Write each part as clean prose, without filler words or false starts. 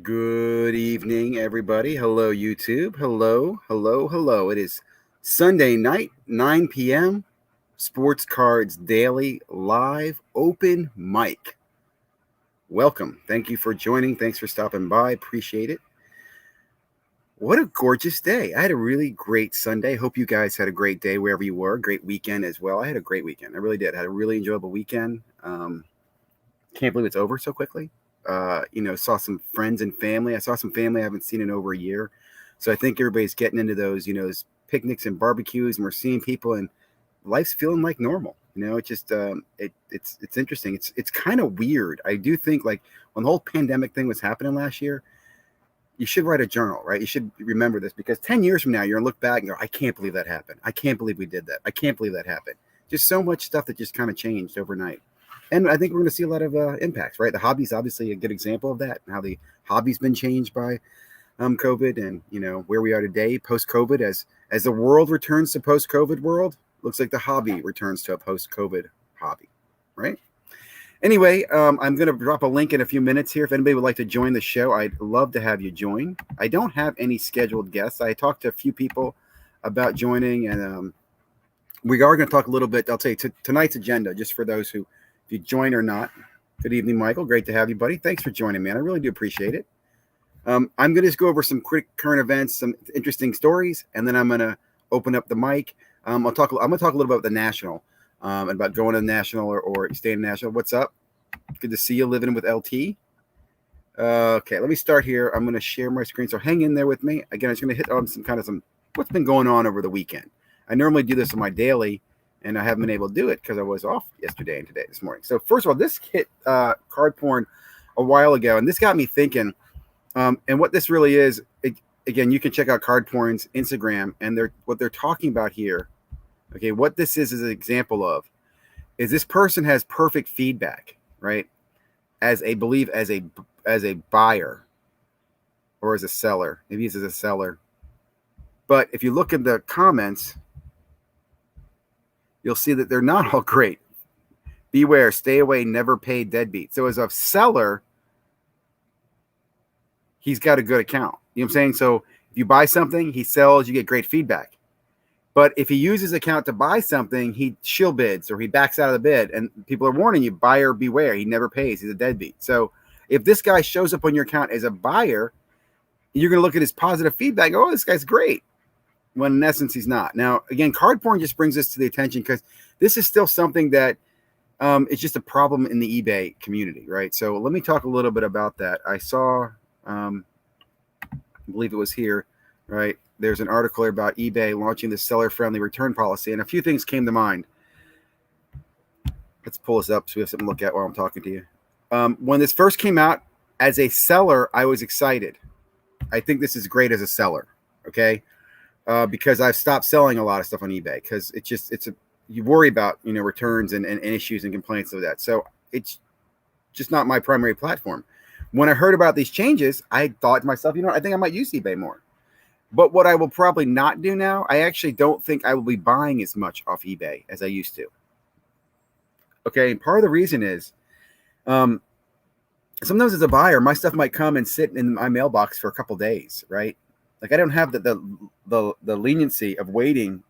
Good evening, everybody. Hello, YouTube. Hello, hello, hello. It is Sunday night, 9 p.m. Sports Cards Daily live open mic. Welcome. Thank you for joining. Thanks for stopping by. Appreciate it. What a gorgeous day. I had a really great Sunday. Hope you guys had a great day wherever you were. Great weekend as well. I had a great weekend. I really did. I had a really enjoyable weekend. Can't believe it's over so quickly. Saw some friends and family. I saw some family I haven't seen in over a year. So I think everybody's getting into those picnics and barbecues, and we're seeing people, and life's feeling like normal. It's just it's interesting. It's kind of weird. I do think like when the whole pandemic thing was happening last year, you should write a journal, right? You should remember this because 10 years from now, you're gonna look back and go, I can't believe that happened. I can't believe we did that. I can't believe that happened. Just so much stuff that just kind of changed overnight. And I think we're going to see a lot of impacts, right? The hobby's obviously a good example of that, and how the hobby's been changed by COVID, and where we are today post COVID. As the world returns to post COVID world, looks like the hobby returns to a post COVID hobby, right? Anyway, I'm going to drop a link in a few minutes here. If anybody would like to join the show, I'd love to have you join. I don't have any scheduled guests. I talked to a few people about joining, and we are going to talk a little bit. I'll tell you tonight's agenda, just for those who, if you join or not. Good evening, Michael. Great to have you, buddy. Thanks for joining, man. I really do appreciate it. I'm going to just go over some quick current events, some interesting stories, and then I'm going to open up the mic. I'm going to talk a little about the national, and about going to the national or staying national. What's up? Good to see you living with LT. Okay, let me start here. I'm going to share my screen, so hang in there with me. Again, I'm just going to hit on some what's been going on over the weekend. I normally do this on my daily, and I haven't been able to do it because I was off yesterday and this morning. So first of all, this hit card porn a while ago, and this got me thinking. And what this really is, again, you can check out Card Porn's Instagram, and what they're talking about here. Okay, what this is an example of is this person has perfect feedback, right? As a buyer or as a seller. Maybe it's as a seller. But if you look at the comments, you'll see that they're not all great. Beware, stay away, never pay, deadbeat. So as a seller, he's got a good account. You know what I'm saying? So if you buy something, he sells, you get great feedback. But if he uses his account to buy something, he shill bids or he backs out of the bid, and people are warning you, buyer beware. He never pays. He's a deadbeat. So if this guy shows up on your account as a buyer, you're going to look at his positive feedback. Oh, this guy's great. When in essence, he's not. Now, again, card porn just brings this to the attention because this is still something that it's just a problem in the eBay community, right? So let me talk a little bit about that. I saw, I believe it was here, right? There's an article about eBay launching the seller-friendly return policy, and a few things came to mind. Let's pull this up so we have something to look at while I'm talking to you. When this first came out, as a seller, I was excited. I think this is great as a seller, okay? Because I've stopped selling a lot of stuff on eBay because you worry about returns and issues and complaints of that. So it's just not my primary platform. When I heard about these changes, I thought to myself, I think I might use eBay more. But what I will probably not do now, I actually don't think I will be buying as much off eBay as I used to. Okay, and part of the reason is sometimes as a buyer, my stuff might come and sit in my mailbox for a couple days, right? Like I don't have the leniency of waiting.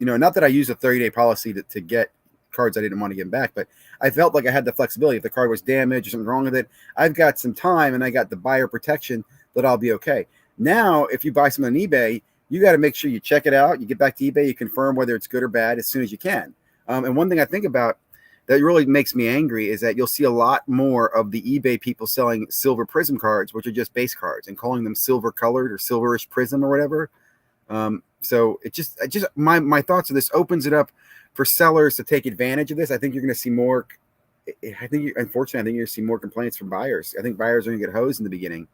Not that I use a 30-day policy to get cards I didn't want to get back, but I felt like I had the flexibility. If the card was damaged or something wrong with it, I've got some time and I got the buyer protection that I'll be okay. Now, if you buy something on eBay, you got to make sure you check it out. You get back to eBay, you confirm whether it's good or bad as soon as you can. And one thing I think about that really makes me angry is that you'll see a lot more of the eBay people selling silver prism cards, which are just base cards, and calling them silver colored or silverish prism or whatever. So it just my thoughts of this opens it up for sellers to take advantage of this. I think you're going to see more. Unfortunately, I think you're going to see more complaints from buyers. I think buyers are going to get hosed in the beginning.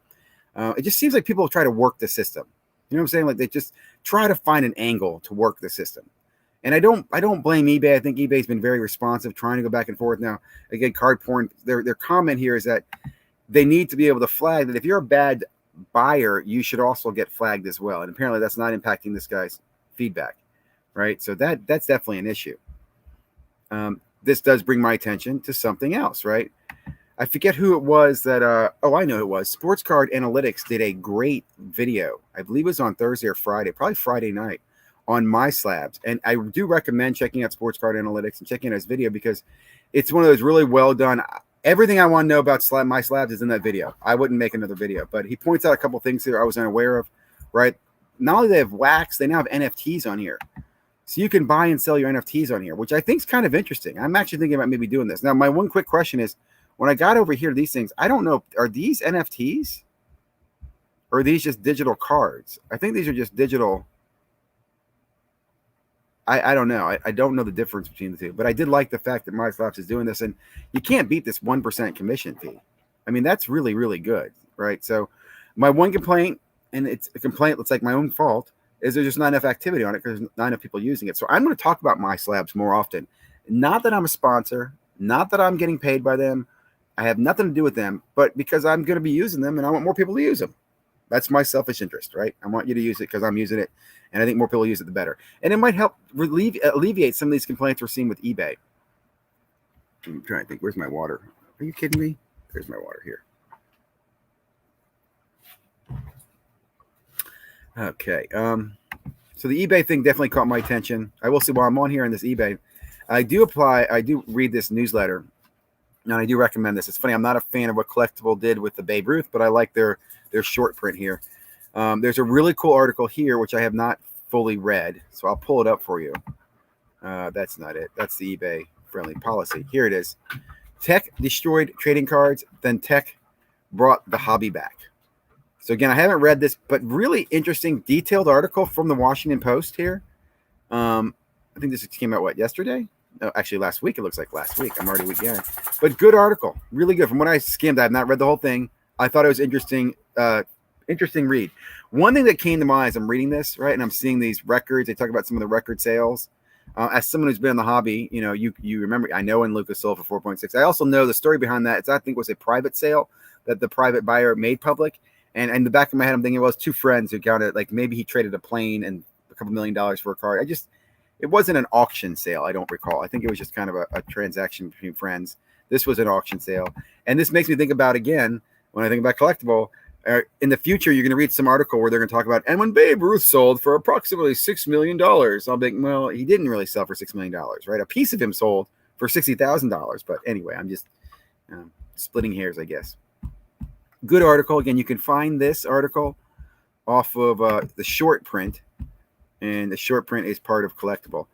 It just seems like people try to work the system. You know what I'm saying? Like they just try to find an angle to work the system. And I don't blame eBay. I think eBay's been very responsive, trying to go back and forth. Now, again, card porn, their comment here is that they need to be able to flag that if you're a bad buyer, you should also get flagged as well. And apparently that's not impacting this guy's feedback, right? So that's definitely an issue. This does bring my attention to something else, right? I forget who it was that, I know who it was. Sports Card Analytics did a great video. I believe it was on Thursday or Friday, probably Friday night, on my slabs. And I do recommend checking out Sports Card Analytics and checking out his video because it's one of those really well done. Everything I want to know about my slabs is in that video. I wouldn't make another video, but he points out a couple things here I was unaware of, right? Not only do they have wax, they now have NFTs on here. So you can buy and sell your NFTs on here, which I think is kind of interesting. I'm actually thinking about maybe doing this. Now, my one quick question is, when I got over here to these things, I don't know, are these NFTs? Or are these just digital cards? I think these are just digital. I don't know. I don't know the difference between the two. But I did like the fact that MySlaps is doing this. And you can't beat this 1% commission fee. I mean, that's really, really good, right? So my one complaint, and it's a complaint that's like my own fault, is there's just not enough activity on it because there's not enough people using it. So I'm going to talk about MySlabs more often. Not that I'm a sponsor, not that I'm getting paid by them. I have nothing to do with them, but because I'm going to be using them and I want more people to use them. That's my selfish interest, right? I want you to use it because I'm using it, and I think more people use it, the better. And it might help alleviate some of these complaints we're seeing with eBay. I'm trying to think. Where's my water? Are you kidding me? There's my water here. Okay. So the eBay thing definitely caught my attention. I will say while I'm on here in this eBay, I do read this newsletter, and I do recommend this. It's funny, I'm not a fan of what Collectible did with the Babe Ruth, but I like their short print here. There's a really cool article here, which I have not fully read, so I'll pull it up for you. That's not it. That's the eBay friendly policy. Here it is. Tech destroyed trading cards, then tech brought the hobby back. So again, I haven't read this, but really interesting, detailed article from the Washington Post here. I think this came out, yesterday? No, actually last week. It looks like last week. I'm already week behind. But good article. Really good. From what I skimmed, I have not read the whole thing. I thought it was interesting read. One thing that came to mind as I'm reading this, right, and I'm seeing these records, they talk about some of the record sales. As someone who's been in the hobby, you remember, I know when Lucas sold for 4.6. I also know the story behind that. I think it was a private sale that the private buyer made public. And in the back of my head, I'm thinking, well, it's two friends who counted, like maybe he traded a plane and a couple $1 million for a card. It wasn't an auction sale, I don't recall. I think it was just kind of a transaction between friends. This was an auction sale. And this makes me think about, again, when I think about Collectible, in the future, you're going to read some article where they're going to talk about, and when Babe Ruth sold for approximately $6 million, I'll be like, well, he didn't really sell for $6 million, right? A piece of him sold for $60,000. But anyway, I'm just splitting hairs, I guess. Good article. Again, you can find this article off of the short print, and the short print is part of Collectible.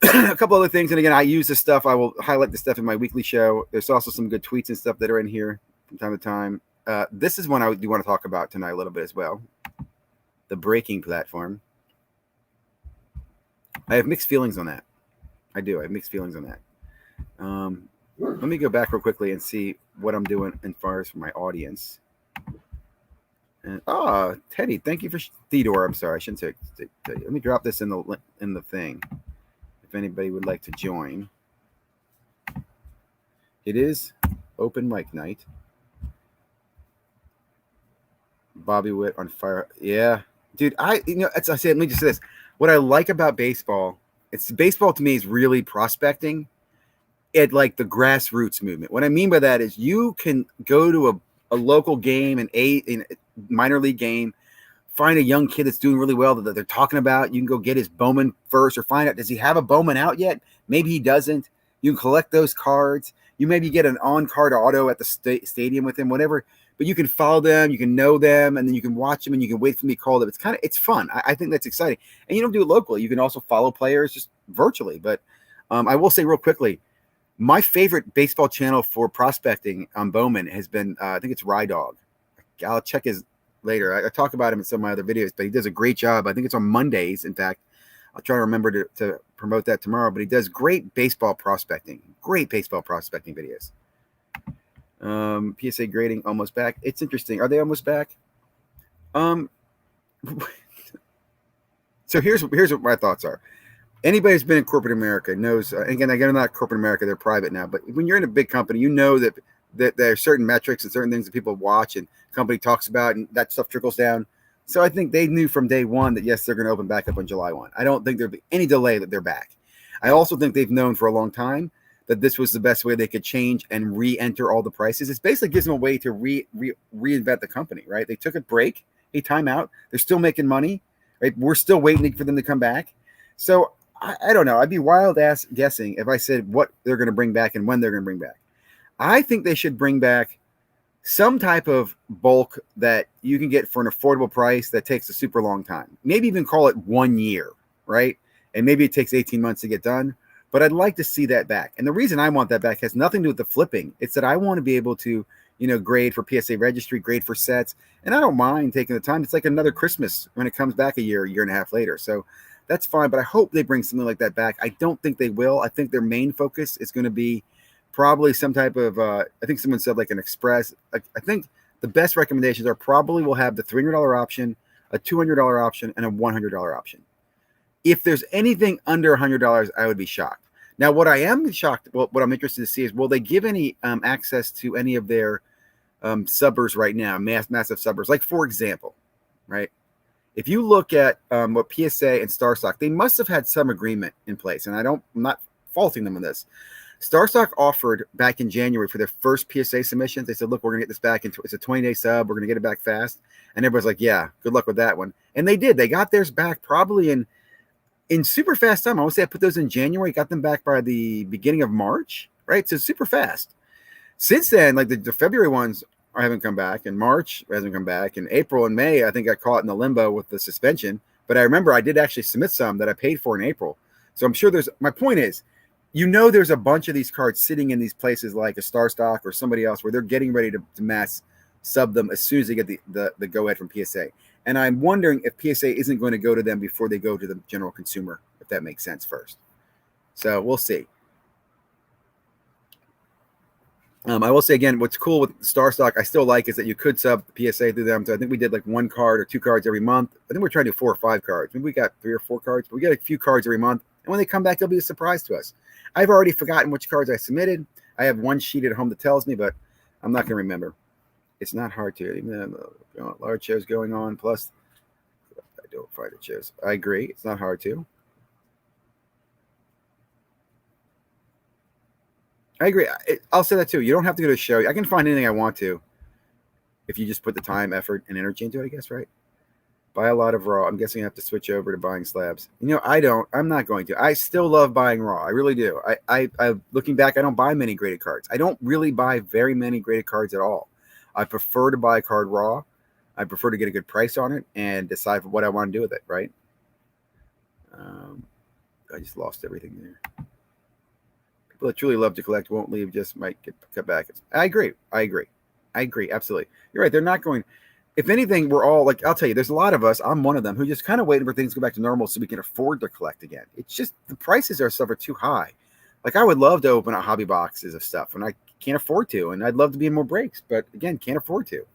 A couple other things, and again, I use this stuff. I will highlight the stuff in my weekly show. There's also some good tweets and stuff that are in here from time to time. This is one I do want to talk about tonight a little bit as well. The breaking platform. I have mixed feelings on that. I do. I have mixed feelings on that. Let me go back real quickly and see what I'm doing as far as for my audience. And Teddy, thank you for Theodore. I'm sorry, I shouldn't say. Let me drop this in the thing. If anybody would like to join, it is open mic night. Bobby Witt on fire. Yeah, dude. Let me just say this. What I like about baseball, baseball to me is really prospecting. At like the grassroots movement. What I mean by that is you can go to a local game, in a minor league game, find a young kid that's doing really well that they're talking about. You can go get his Bowman first or find out, does he have a Bowman out yet? Maybe he doesn't. You can collect those cards. You maybe get an on-card auto at the stadium with him, whatever. But you can follow them, you can know them, and then you can watch them, and you can wait for them to be called up. It's fun. I think that's exciting. And you don't do it locally. You can also follow players just virtually. But I will say real quickly, my favorite baseball channel for prospecting on Bowman has been, I think it's Rye Dog. I'll check his later. I talk about him in some of my other videos, but he does a great job. I think it's on Mondays. In fact, I'll try to remember to promote that tomorrow, but he does great baseball prospecting videos. PSA grading almost back. It's interesting. Are they almost back? So here's what my thoughts are. Anybody who's been in corporate America knows, again, not corporate America, they're private now, but when you're in a big company, you know that there are certain metrics and certain things that people watch and company talks about, and that stuff trickles down. So I think they knew from day one that, yes, they're going to open back up on July 1. I don't think there'll be any delay that they're back. I also think they've known for a long time that this was the best way they could change and re-enter all the prices. It basically gives them a way to reinvent the company, right? They took a break, a timeout. They're still making money, right? We're still waiting for them to come back. So I don't know. I'd be wild ass guessing if I said what they're going to bring back and when they're going to bring back. I think they should bring back some type of bulk that you can get for an affordable price that takes a super long time. Maybe even call it 1 year, right? And maybe it takes 18 months to get done. But I'd like to see that back. And the reason I want that back has nothing to do with the flipping. It's that I want to be able to, grade for PSA registry, grade for sets. And I don't mind taking the time. It's like another Christmas when it comes back a year and a half later. So that's fine. But I hope they bring something like that back. I don't think they will. I think their main focus is going to be probably some type of, I think someone said like an express. I think the best recommendations are probably we'll have the $300 option, a $200 option, and a $100 option. If there's anything under $100, I would be shocked. Now, what I am shocked, what I'm interested to see is, will they give any access to any of their subbers right now, massive subbers? Like, for example, right? If you look at what PSA and StarStock, they must have had some agreement in place, and I'm not faulting them on this. StarStock offered back in January for their first PSA submissions. They said, look, we're going to get this back. It's a 20-day sub. We're going to get it back fast. And everybody's like, yeah, good luck with that one. And they did. They got theirs back probably in super fast time. I would say I put those in January, got them back by the beginning of March, right? So super fast. Since then, like the February ones haven't come back, and March hasn't come back, and April and May, I think I caught in the limbo with the suspension. But I remember I did actually submit some that I paid for in April. So I'm sure my point is, there's a bunch of these cards sitting in these places like a StarStock or somebody else where they're getting ready to mass sub them as soon as they get the go-ahead from PSA. And I'm wondering if PSA isn't going to go to them before they go to the general consumer, if that makes sense first. So we'll see. I will say again, what's cool with StarStock, I still like, is that you could sub PSA through them. So I think we did like 1 card or 2 cards every month. I think we're trying to do 4 or 5 cards. Maybe we got 3 or 4 cards, but we got a few cards every month. And when they come back, it'll be a surprise to us. I've already forgotten which cards I submitted. I have one sheet at home that tells me, but I'm not going to remember. It's not hard to. Even large shows going on. Plus, I don't find it shows. I agree. It's not hard to. I agree. I'll say that too. You don't have to go to a show. I can find anything I want to if you just put the time, effort, and energy into it, I guess, right? Buy a lot of raw. I'm guessing I have to switch over to buying slabs. I don't. I'm not going to. I still love buying raw. I really do. I looking back, I don't buy many graded cards. I don't really buy very many graded cards at all. I prefer to buy a card raw. I prefer to get a good price on it and decide what I want to do with it, right? I just lost everything there. People that truly love to collect won't leave, just might get cut back. I agree. Absolutely. You're right. They're not going. If anything, we're all like, I'll tell you, there's a lot of us, I'm one of them, who just kind of waiting for things to go back to normal so we can afford to collect again. It's just the prices are too high. Like, I would love to open up hobby boxes of stuff, and I can't afford to. And I'd love to be in more breaks, but again, can't afford to.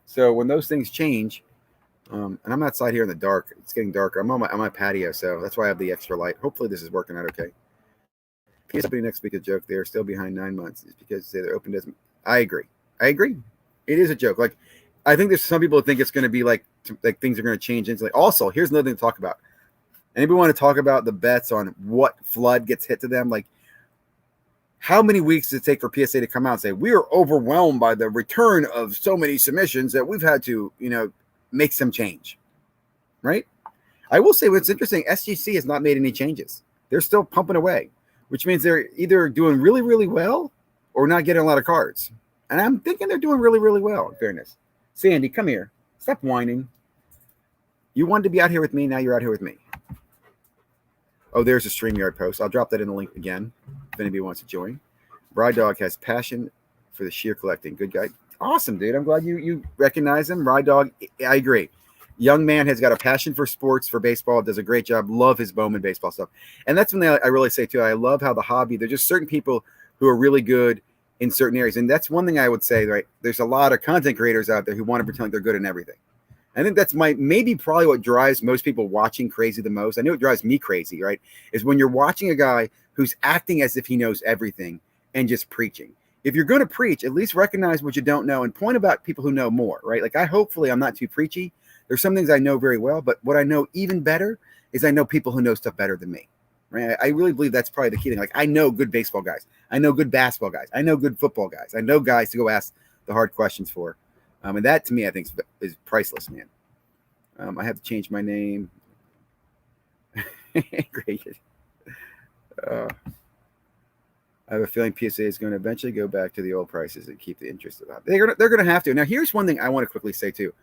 So when those things change, and I'm outside here in the dark, it's getting darker. I'm on my patio, so that's why I have the extra light. Hopefully this is working out okay. PS opening next week is a joke. They are still behind 9 months. It's because they're open doesn't. I agree. It is a joke. Like, I think there's some people who think it's going to be like things are going to change instantly. Also, here's another thing to talk about. Anybody want to talk about the bets on what flood gets hit to them? Like, how many weeks does it take for PSA to come out and say, we are overwhelmed by the return of so many submissions that we've had to, make some change, right? I will say what's interesting, SGC has not made any changes. They're still pumping away, which means they're either doing really, really well or not getting a lot of cards. And I'm thinking they're doing really, really well, in fairness. Sandy, come here. Stop whining. You wanted to be out here with me. Now you're out here with me. Oh, there's a StreamYard post. I'll drop that in the link again if anybody wants to join. Bride Dog has passion for the sheer collecting. Good guy. Awesome, dude. I'm glad you recognize him. Bride Dog, I agree. Young man has got a passion for sports, for baseball, does a great job. Love his Bowman baseball stuff. And that's something I really say, too. I love how the hobby, there's just certain people who are really good in certain areas. And that's one thing I would say, right? There's a lot of content creators out there who want to pretend like they're good in everything. I think that's probably what drives most people watching crazy the most. I know it drives me crazy, right? Is when you're watching a guy who's acting as if he knows everything and just preaching. If you're going to preach, at least recognize what you don't know and point about people who know more, right? Like, hopefully I'm not too preachy. There's some things I know very well, but what I know even better is I know people who know stuff better than me, right? I really believe that's probably the key thing. Like, I know good baseball guys. I know good basketball guys. I know good football guys. I know guys to go ask the hard questions for. And that to me, I think is priceless, man. I have to change my name. Great. I have a feeling PSA is going to eventually go back to the old prices and keep the interest about. They're going to have to. Now, here's one thing I want to quickly say too.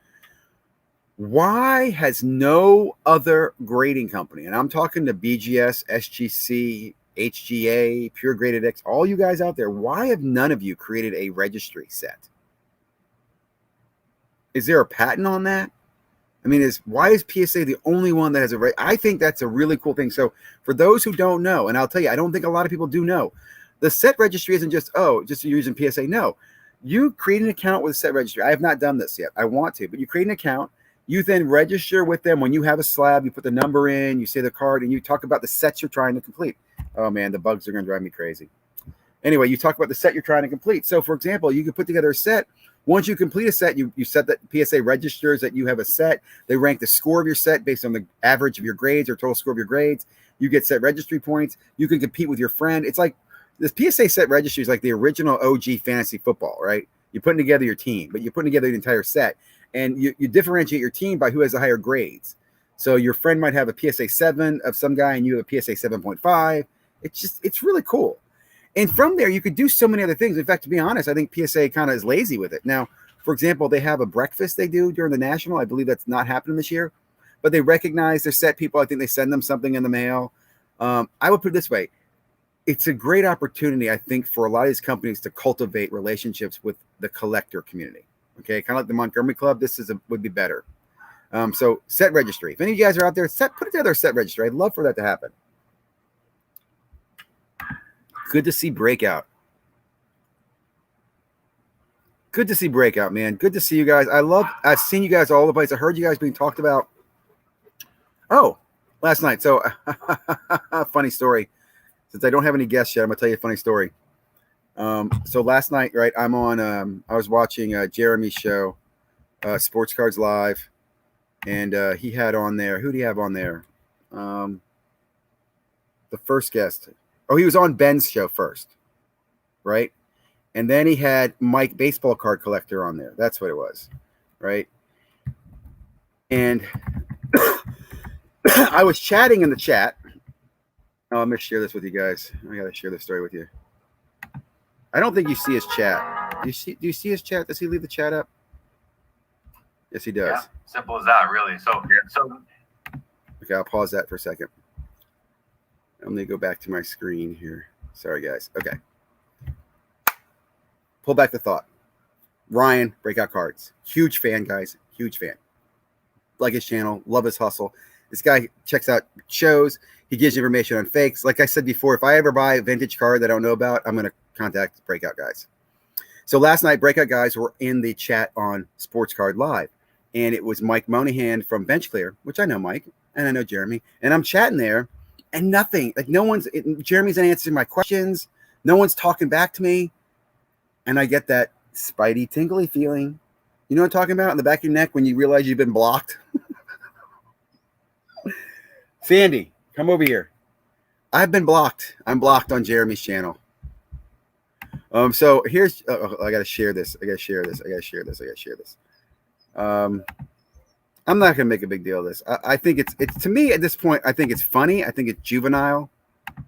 Why has no other grading company, and I'm talking to BGS, SGC, HGA, Pure Graded X, all you guys out there, why have none of you created a registry set? Is there a patent on that? I mean, why is PSA the only one that has I think that's a really cool thing. So for those who don't know, and I'll tell you, I don't think a lot of people do know, the set registry isn't just using PSA. No, you create an account with a set registry. I have not done this yet. I want to, but you create an account. You then register with them. When you have a slab, you put the number in, you say the card, and you talk about the sets you're trying to complete. Oh, man, the bugs are going to drive me crazy. Anyway, you talk about the set you're trying to complete. So, for example, you can put together a set. Once you complete a set, you set that PSA registers that you have a set. They rank the score of your set based on the average of your grades or total score of your grades. You get set registry points. You can compete with your friend. It's like this PSA set registry is like the original OG fantasy football, right? You're putting together your team, but you're putting together the entire set. And you differentiate your team by who has the higher grades. So your friend might have a PSA 7 of some guy and you have a PSA 7.5. It's really cool. And from there, you could do so many other things. In fact, to be honest, I think PSA kind of is lazy with it. Now, for example, they have a breakfast they do during the National. I believe that's not happening this year. But they recognize their set people. I think they send them something in the mail. I would put it this way. It's a great opportunity, I think, for a lot of these companies to cultivate relationships with the collector community. Okay, kind of like the Montgomery Club. This would be better. So set registry. If any of you guys are out there, put together a set registry. I'd love for that to happen. Good to see Breakout. Good to see Breakout, man. Good to see you guys. I've seen you guys all over the place. I heard you guys being talked about. Oh, last night. So funny story. Since I don't have any guests yet, I'm gonna tell you a funny story. So last night, right, I'm on, I was watching Jeremy's show, Sports Cards Live, and he had on there, who do you have on there? The first guest. Oh, he was on Ben's show first, right? And then he had Mike, baseball card collector, on there. That's what it was, right? And I was chatting in the chat. Oh, I'm going to share this with you guys. I got to share this story with you. I don't think you see his chat. Do you see his chat? Does he leave the chat up? Yes, he does. Yeah, simple as that, really. So okay, I'll pause that for a second. I'm going to go back to my screen here. Sorry, guys. Okay. Pull back the thought. Ryan, Breakout Cards. Huge fan, guys. Huge fan. Like his channel. Love his hustle. This guy checks out shows. He gives you information on fakes. Like I said before, if I ever buy a vintage card that I don't know about, I'm going to contact Breakout guys. So last night, Breakout guys were in the chat on Sports Card Live. And it was Mike Monahan from Bench Clear, which I know Mike, and I know Jeremy. And I'm chatting there, and nothing. Like Jeremy's answering my questions. No one's talking back to me. And I get that spidey, tingly feeling. You know what I'm talking about? In the back of your neck when you realize you've been blocked. Sandy, come over here. I've been blocked. I'm blocked on Jeremy's channel. So here's, I got to share this. I'm not going to make a big deal of this. I think it's to me at this point, I think it's funny. I think it's juvenile,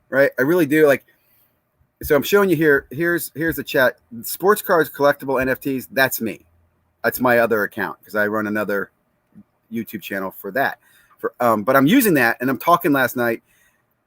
right? I really do. Like, so I'm showing you here. Here's the chat. Sports cards, collectible NFTs. That's me. That's my other account because I run another YouTube channel for that. But I'm using that, and I'm talking last night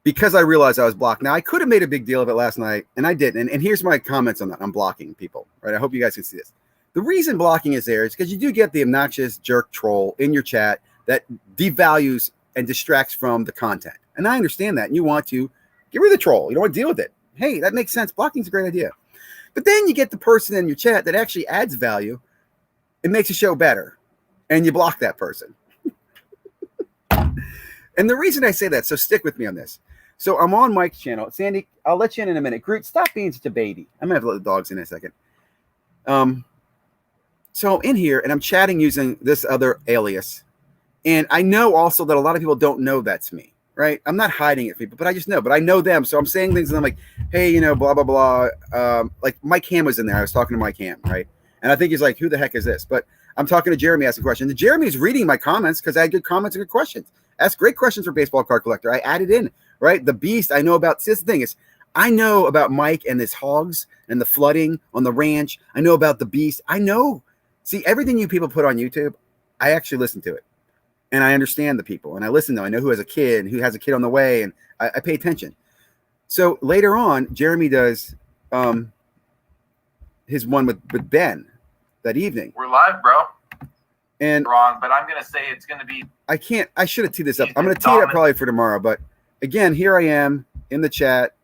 because I realized I was blocked. Now, I could have made a big deal of it last night, and I didn't. And here's my comments on that. I'm blocking people, right? I hope you guys can see this. The reason blocking is there is because you do get the obnoxious jerk troll in your chat that devalues and distracts from the content. And I understand that. And you want to get rid of the troll. You don't want to deal with it. Hey, that makes sense. Blocking is a great idea. But then you get the person in your chat that actually adds value. It makes the show better. And you block that person. And the reason I say that, so stick with me on this. So I'm on Mike's channel. Sandy, I'll let you in a minute. Groot, stop being such a baby. I'm going to have to let the dogs in a second. So I'm in here, and I'm chatting using this other alias. And I know also that a lot of people don't know that's me. right? I'm not hiding it from people, but I just know. But I know them, so I'm saying things, and I'm like, hey, you know, blah blah blah. Like Mike Ham was in there. I was talking to Mike Ham, right? And I think he's like, who the heck is this? But I'm talking to Jeremy, asking questions. And Jeremy's reading my comments because I had good comments and good questions. Ask great questions for baseball card collector. I added in, right? The beast I know about. See, that's the thing is, I know about Mike and his hogs and the flooding on the ranch. I know about the beast. I know. See, everything you people put on YouTube, I actually listen to it. And I understand the people. And I listen to them. I know who has a kid and who has a kid on the way. And I pay attention. So later on, Jeremy does his one with Ben that evening. We're live, bro. And wrong, but I'm going to say it's going to be. I should have teed this up. I'm going to tee it up probably for tomorrow. But again, here I am in the chat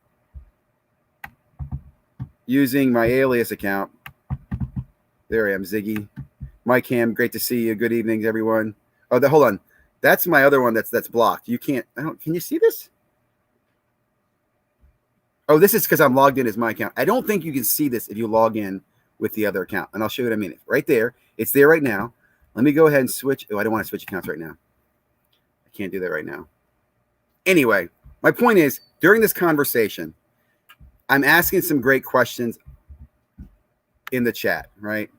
using my alias account. There I am, Ziggy. Mike Ham, great to see you. Good evening, everyone. Oh, hold on. That's my other one that's blocked. You can't. Can you see this? Oh, this is because I'm logged in as my account. I don't think you can see this if you log in with the other account. And I'll show you what I mean. Right there. It's there right now. Let me go ahead and switch. Oh, I don't want to switch accounts right now. I can't do that right now. Anyway, my point is, during this conversation, I'm asking some great questions in the chat, right?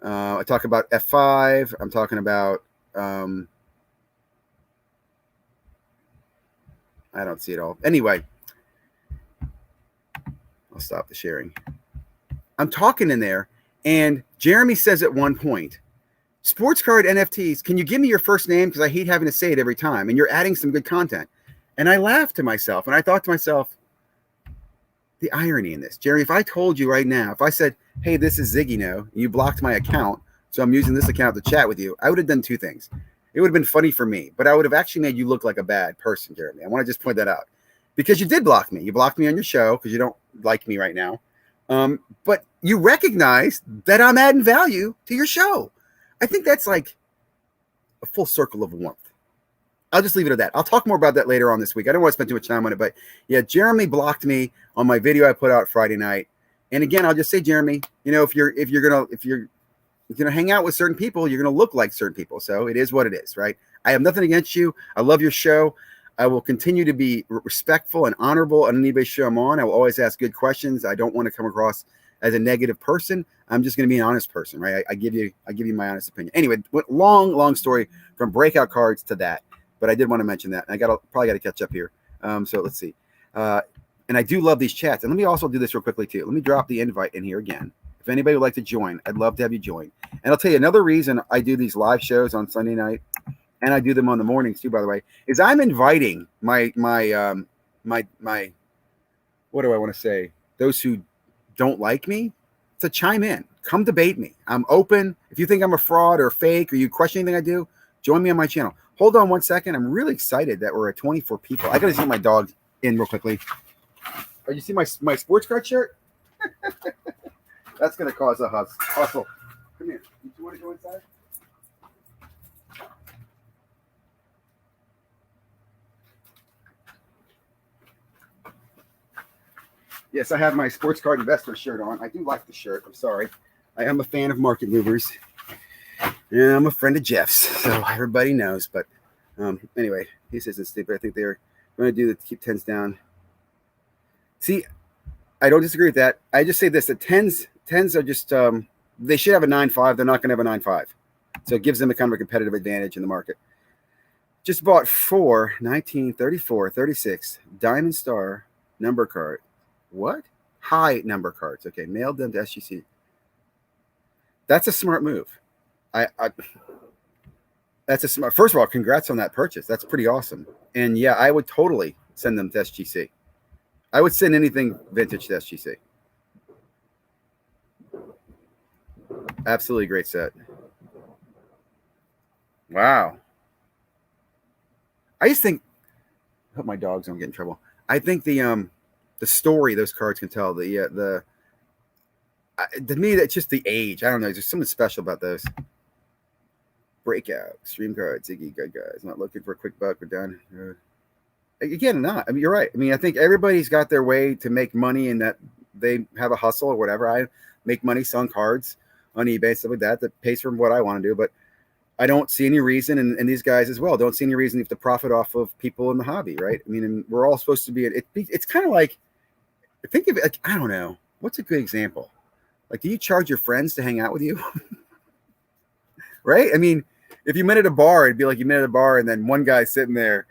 I talk about F5. I'm talking about, I don't see it all. Anyway, I'll stop the sharing. I'm talking in there, and Jeremy says at one point, sports card NFTs, can you give me your first name? Because I hate having to say it every time, and you're adding some good content. And I laughed to myself, and I thought to myself, the irony in this. Jerry, if I told you right now, if I said, hey, this is Ziggy No, and you blocked my account, so I'm using this account to chat with you, I would have done two things. It would have been funny for me, but I would have actually made you look like a bad person, Jeremy. I want to just point that out. Because you did block me. You blocked me on your show because you don't like me right now. But you recognize that I'm adding value to your show. I think that's like a full circle of warmth. I'll just leave it at that. I'll talk more about that later on this week. I don't want to spend too much time on it, but yeah, Jeremy blocked me on my video I put out Friday night. And again, I'll just say, Jeremy, you know, if you're gonna hang out with certain people, you're gonna look like certain people. So it is what it is, right? I have nothing against you. I love your show. I will continue to be respectful and honorable on anybody's show I'm on. I will always ask good questions. I don't want to come across as a negative person. I'm just going to be an honest person, right? I give you my honest opinion. Anyway, long story from breakout cards to that, but I did want to mention that. I probably got to catch up here. So let's see. And I do love these chats. And let me also do this real quickly too. Let me drop the invite in here again. If anybody would like to join, I'd love to have you join. And I'll tell you another reason I do these live shows on Sunday night, and I do them on the mornings too, by the way, is I'm inviting my what do I want to say? Those who don't like me to chime in. Come debate me. I'm open. If you think I'm a fraud or fake or you question anything I do, join me on my channel. Hold on one second. I'm really excited that we're at 24 people. I got to see my dog in real quickly. Oh, you see my sports card shirt? That's going to cause a hustle. Come here. You want to go inside? Yes, I have my sports card investor shirt on. I do like the shirt. I'm sorry. I am a fan of market movers. And I'm a friend of Jeff's, so everybody knows. But anyway, he says it's stupid. I think they're going to do the keep tens down. See, I don't disagree with that. I just say this: the tens are just they should have a 9.5. They're not going to have a 9.5, so it gives them a kind of a competitive advantage in the market. Just bought 4 19 34 36 Diamond Star number card. What? High number cards. Okay, mailed them to SGC. That's a smart move. That's a smart. First of all, congrats on that purchase. That's pretty awesome. And yeah, I would totally send them to SGC. I would send anything vintage to SGC. Absolutely great set. Wow. I just think, I hope my dogs don't get in trouble. I think the story those cards can tell, to me, that's just the age. I don't know. There's something special about those. Breakout, stream cards, Ziggy, good guys. Not looking for a quick buck. We're done. Again, not. I mean, you're right. I mean, I think everybody's got their way to make money and that they have a hustle or whatever. I make money selling cards on eBay, stuff like that pays for what I want to do. But I don't see any reason, and these guys as well, don't see any reason you have to profit off of people in the hobby, right? I mean, and we're all supposed to be. It's kind of like, think of it like, I don't know, what's a good example? Like, do you charge your friends to hang out with you? Right? I mean, if you met at a bar, it'd be like you met at a bar, and then one guy's sitting there.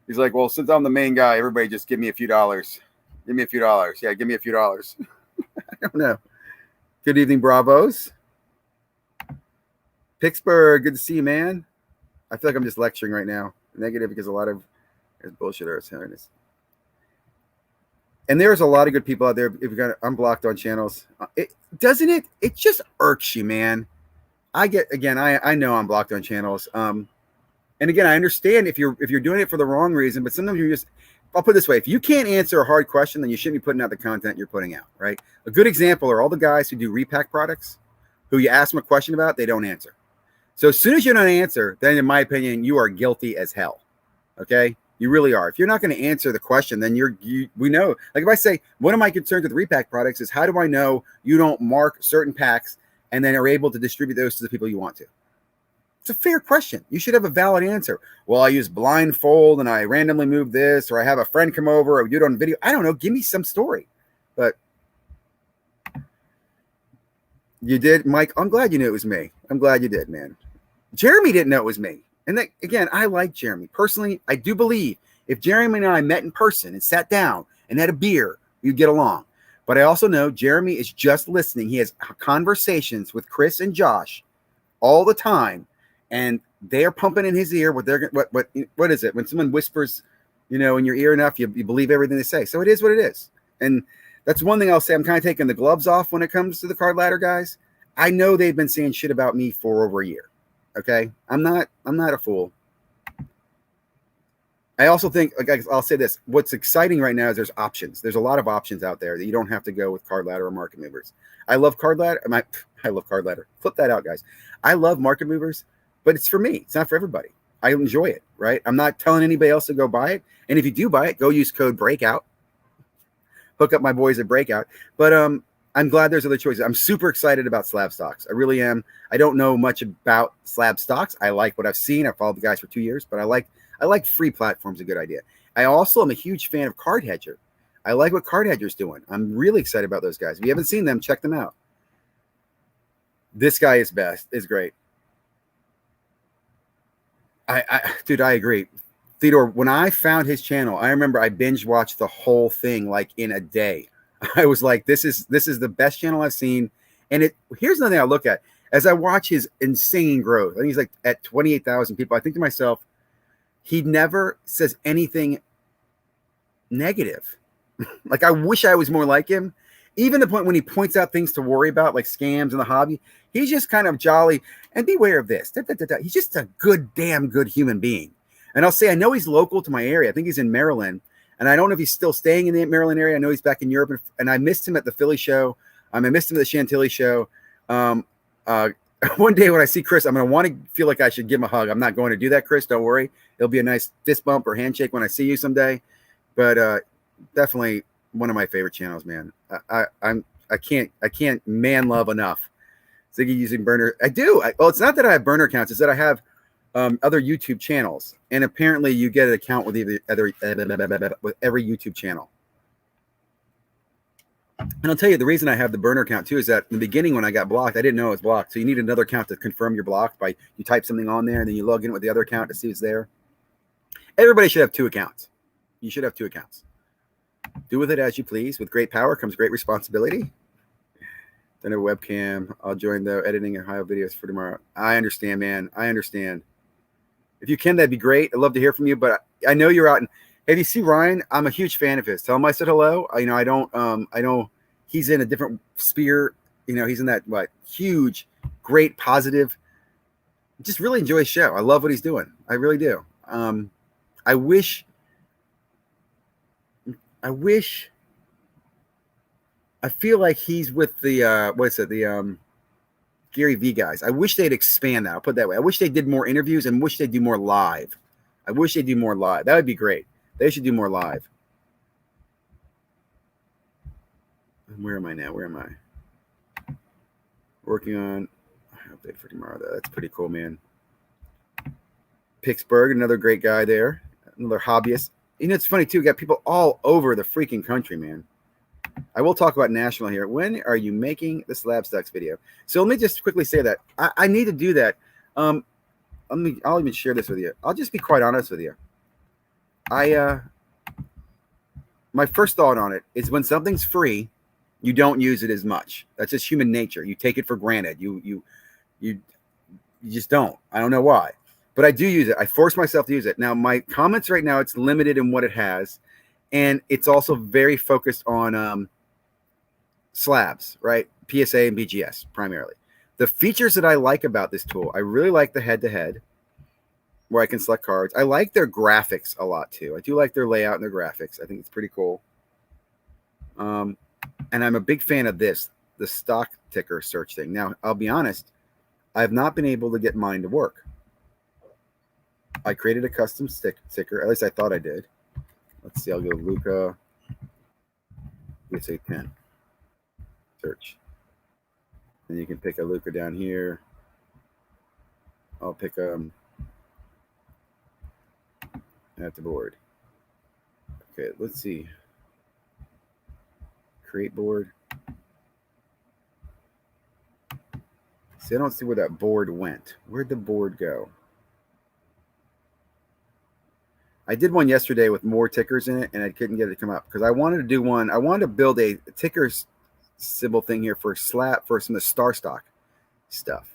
He's like, "Well, since I'm the main guy, everybody just give me a few dollars. Give me a few dollars. Yeah, give me a few dollars." I don't know. Good evening, Bravos. Pittsburgh, good to see you, man. I feel like I'm just lecturing right now. Negative because a lot of there's bullshitters. And there's a lot of good people out there. If you're gonna unblocked on channels, it just irks you, man. I know I'm blocked on channels. And again, I understand if you're doing it for the wrong reason, but sometimes you're just, I'll put it this way: if you can't answer a hard question, then you shouldn't be putting out the content you're putting out, right? A good example are all the guys who do repack products, who you ask them a question about, they don't answer. So as soon as you don't answer, then in my opinion, you are guilty as hell. Okay, you really are. If you're not going to answer the question, then we know. Like if I say, one of my concerns with repack products is how do I know you don't mark certain packs and then are able to distribute those to the people you want to? It's a fair question. You should have a valid answer. Well, I use blindfold and I randomly move this, or I have a friend come over, or we do it on video. I don't know. Give me some story. But you did, Mike. I'm glad you knew it was me. I'm glad you did, man. Jeremy didn't know it was me. And that, again, I like Jeremy. Personally, I do believe if Jeremy and I met in person and sat down and had a beer, we'd get along. But I also know Jeremy is just listening. He has conversations with Chris and Josh all the time, and they are pumping in his ear what is it? When someone whispers, in your ear enough, you believe everything they say. So it is what it is. And that's one thing I'll say. I'm kind of taking the gloves off when it comes to the card ladder guys. I know they've been saying shit about me for over a year. Okay, I'm not a fool. I also think, like I'll say this: what's exciting right now is there's options. There's a lot of options out there that you don't have to go with card ladder or market movers. I love card ladder. I love card ladder. Flip that out, guys. I love market movers, but it's for me. It's not for everybody. I enjoy it, right? I'm not telling anybody else to go buy it. And if you do buy it, go use code BREAKOUT. Hook up my boys at Breakout. But I'm glad there's other choices. I'm super excited about slab stocks. I really am. I don't know much about slab stocks. I like what I've seen. I've followed the guys for 2 years, but I like free platforms. A good idea. I also am a huge fan of Card Hedger. I like what Card Hedger's doing. I'm really excited about those guys. If you haven't seen them, check them out. This guy is best. Is great. Dude, I agree. Theodore, when I found his channel, I remember I binge watched the whole thing like in a day. I was like, this is the best channel I've seen. And here's another thing I look at as I watch his insane growth. I think he's like at 28,000 people. I think to myself, he never says anything negative. Like, I wish I was more like him. Even the point when he points out things to worry about, like scams in the hobby, he's just kind of jolly. And beware of this. He's just a damn good human being. And I'll say, I know he's local to my area. I think he's in Maryland. And I don't know if he's still staying in the Maryland area. I know he's back in Europe. And I missed him at the Philly show. I missed him at the Chantilly show. One day when I see Chris, I'm going to want to feel like I should give him a hug. I'm not going to do that, Chris. Don't worry. It'll be a nice fist bump or handshake when I see you someday. But definitely one of my favorite channels, man. I can't man love enough. Ziggy using burner. I do. Well, it's not that I have burner accounts. It's that I have other YouTube channels, and apparently you get an account with with every YouTube channel. And I'll tell you the reason I have the burner account too is that in the beginning when I got blocked, I didn't know it was blocked. So you need another account to confirm you're blocked by you type something on there and then you log in with the other account to see it's there. Everybody should have 2 accounts. You should have 2 accounts. Do with it as you please. With great power comes great responsibility. Then a webcam. I'll join the editing Ohio videos for tomorrow. I understand, man. I understand. If you can, that'd be great. I'd love to hear from you. But I know you're out. And if you see Ryan, I'm a huge fan of his. Tell him I said hello. I know he's in a different sphere. He's in that huge, great, positive. Just really enjoy his show. I love what he's doing. I really do. I wish. I feel like he's with the Gary V guys. I wish they'd expand that. I'll put it that way. I wish they did more interviews and wish they'd do more live. I wish they'd do more live. That would be great. They should do more live. Where am I now? Where am I? Working on update for tomorrow, though. That's pretty cool, man. Pittsburgh, another great guy there, another hobbyist. You know, it's funny too. We got people all over the freaking country, man. I will talk about national here. When are you making the slab stocks video? So let me just quickly say that I need to do that. I'll even share this with you. I'll just be quite honest with you. My first thought on it is when something's free, you don't use it as much. That's just human nature. You take it for granted. You just don't. I don't know why, but I do use it. I force myself to use it. Now, my comments right now, it's limited in what it has, and it's also very focused on slabs, right? PSA and BGS primarily. The features that I like about this tool, I really like the head-to-head, where I can select cards. I like their graphics a lot too. I do like their layout and their graphics. I think it's pretty cool. And I'm a big fan of this, the stock ticker search thing. Now, I'll be honest, I have not been able to get mine to work. I created a custom sticker, at least I thought I did. Let's see, I'll go Luca, let's say 10, search. And you can pick a Luca down here. I'll pick at the board. Okay, let's see. Create board. See, I don't see where that board went. Where'd the board go? I did one yesterday with more tickers in it, and I couldn't get it to come up because I wanted to do one. I wanted to build a ticker symbol thing here for slab for some of the star stock stuff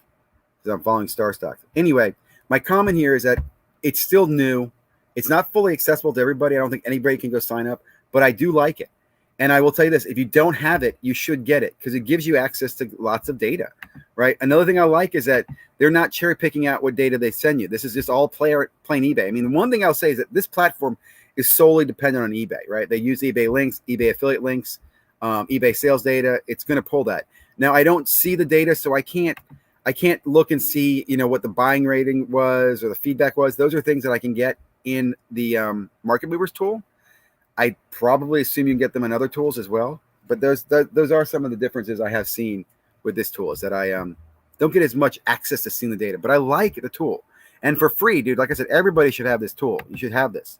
because I'm following star stock. Anyway, my comment here is that it's still new. It's not fully accessible to everybody. I don't think anybody can go sign up, but I do like it. And I will tell you this, if you don't have it, you should get it because it gives you access to lots of data, right? Another thing I like is that they're not cherry picking out what data they send you. This is just all plain eBay. I mean, the one thing I'll say is that this platform is solely dependent on eBay, right? They use eBay links, eBay affiliate links, eBay sales data. It's going to pull that. Now, I don't see the data, so I can't look and see, you know, what the buying rating was or the feedback was. Those are things that I can get in the Market Movers tool. I probably assume you can get them in other tools as well, but those are some of the differences I have seen with this tool is that I don't get as much access to seeing the data, but I like the tool. And for free, dude, like I said, everybody should have this tool. You should have this.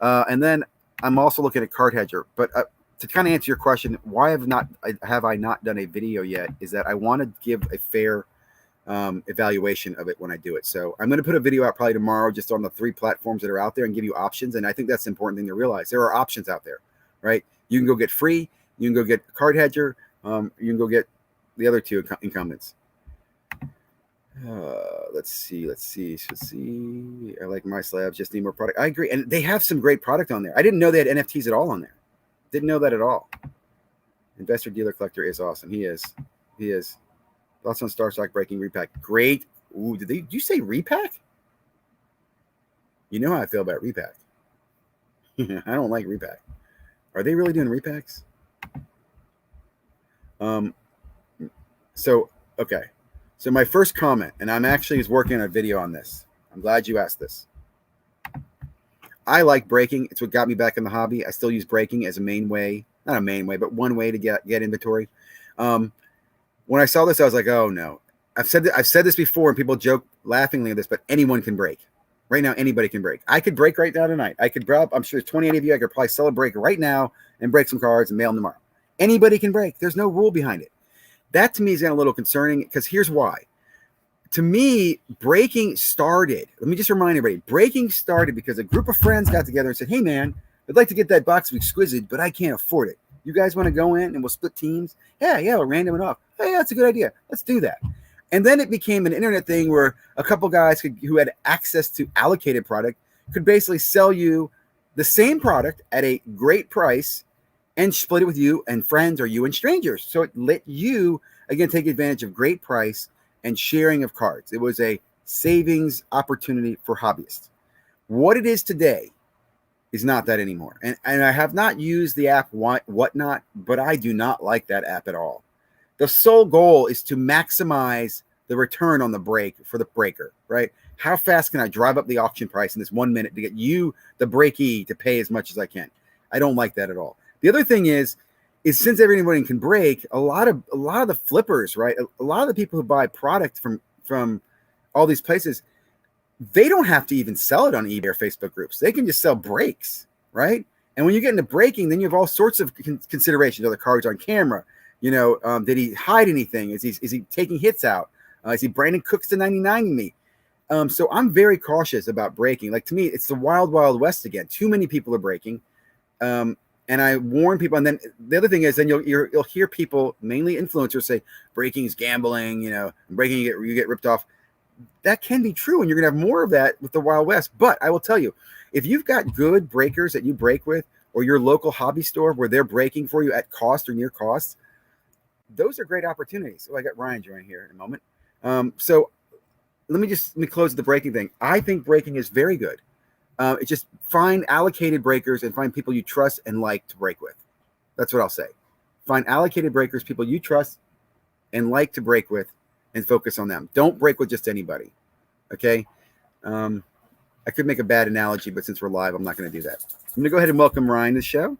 And then I'm also looking at Card Hedger, but to kind of answer your question, why have I not done a video yet is that I want to give a fair evaluation of it when I do it. So I'm going to put a video out probably tomorrow just on the 3 platforms that are out there and give you options. And I think that's the important thing to realize. There are options out there, right? You can go get free. You can go get Card Hedger. You can go get the other 2 incumbents. Let's see. I like my slabs. Just need more product. I agree. And they have some great product on there. I didn't know they had NFTs at all on there. Didn't know that at all. Investor Dealer Collector is awesome. He is. Thoughts on Star Stock breaking repack? Great. Ooh, did you say repack? You know how I feel about repack. I don't like repack. Are they really doing repacks? Okay. So my first comment, and I'm actually working on a video on this. I'm glad you asked this. I like breaking. It's what got me back in the hobby. I still use breaking as a main way, not a main way, but one way to get inventory. When I saw this, I was like, oh no. I've said this before, and people joke laughingly at this, but anyone can break. Right now, anybody can break. I could break right now tonight. I'm sure there's 28 of you. I could probably sell a break right now and break some cards and mail them tomorrow. Anybody can break. There's no rule behind it. That to me is a little concerning because here's why. To me, breaking started. Let me just remind everybody. Breaking started because a group of friends got together and said, hey man, I'd like to get that box of Exquisite, but I can't afford it. You guys want to go in and we'll split teams? Yeah, we'll random it off. Hey, that's a good idea. Let's do that. And then it became an internet thing where a couple guys who had access to allocated product could basically sell you the same product at a great price and split it with you and friends or you and strangers. So it let you, again, take advantage of great price and sharing of cards. It was a savings opportunity for hobbyists. What it is today is not that anymore. And I have not used the app Whatnot, but I do not like that app at all. The sole goal is to maximize the return on the break for the breaker, right? How fast can I drive up the auction price in this 1 minute to get you, the breakee, to pay as much as I can? I don't like that at all. The other thing is since everybody can break, a lot of the flippers, right? A lot of the people who buy product from all these places, they don't have to even sell it on eBay or Facebook groups. They can just sell breaks, right? And when you get into breaking, then you have all sorts of considerations. Are the cards on camera? Did he hide anything? Is he taking hits out? Is he Brandon Cooks to 99 me? So I'm very cautious about breaking. Like, to me, it's the wild, wild west again. Too many people are breaking. And I warn people. And then the other thing is, then you'll hear people, mainly influencers, say breaking is gambling. Breaking, you get ripped off. That can be true, and you're going to have more of that with the Wild West. But I will tell you, if you've got good breakers that you break with, or your local hobby store where they're breaking for you at cost or near cost, those are great opportunities. Oh, I got Ryan joining here in a moment. So let me close the breaking thing. I think breaking is very good. It's just find allocated breakers and find people you trust and like to break with. That's what I'll say. Find allocated breakers, people you trust and like to break with, and focus on them. Don't break with just anybody. Okay. I could make a bad analogy, but since we're live, I'm not going to do that. I'm going to go ahead and welcome Ryan to the show.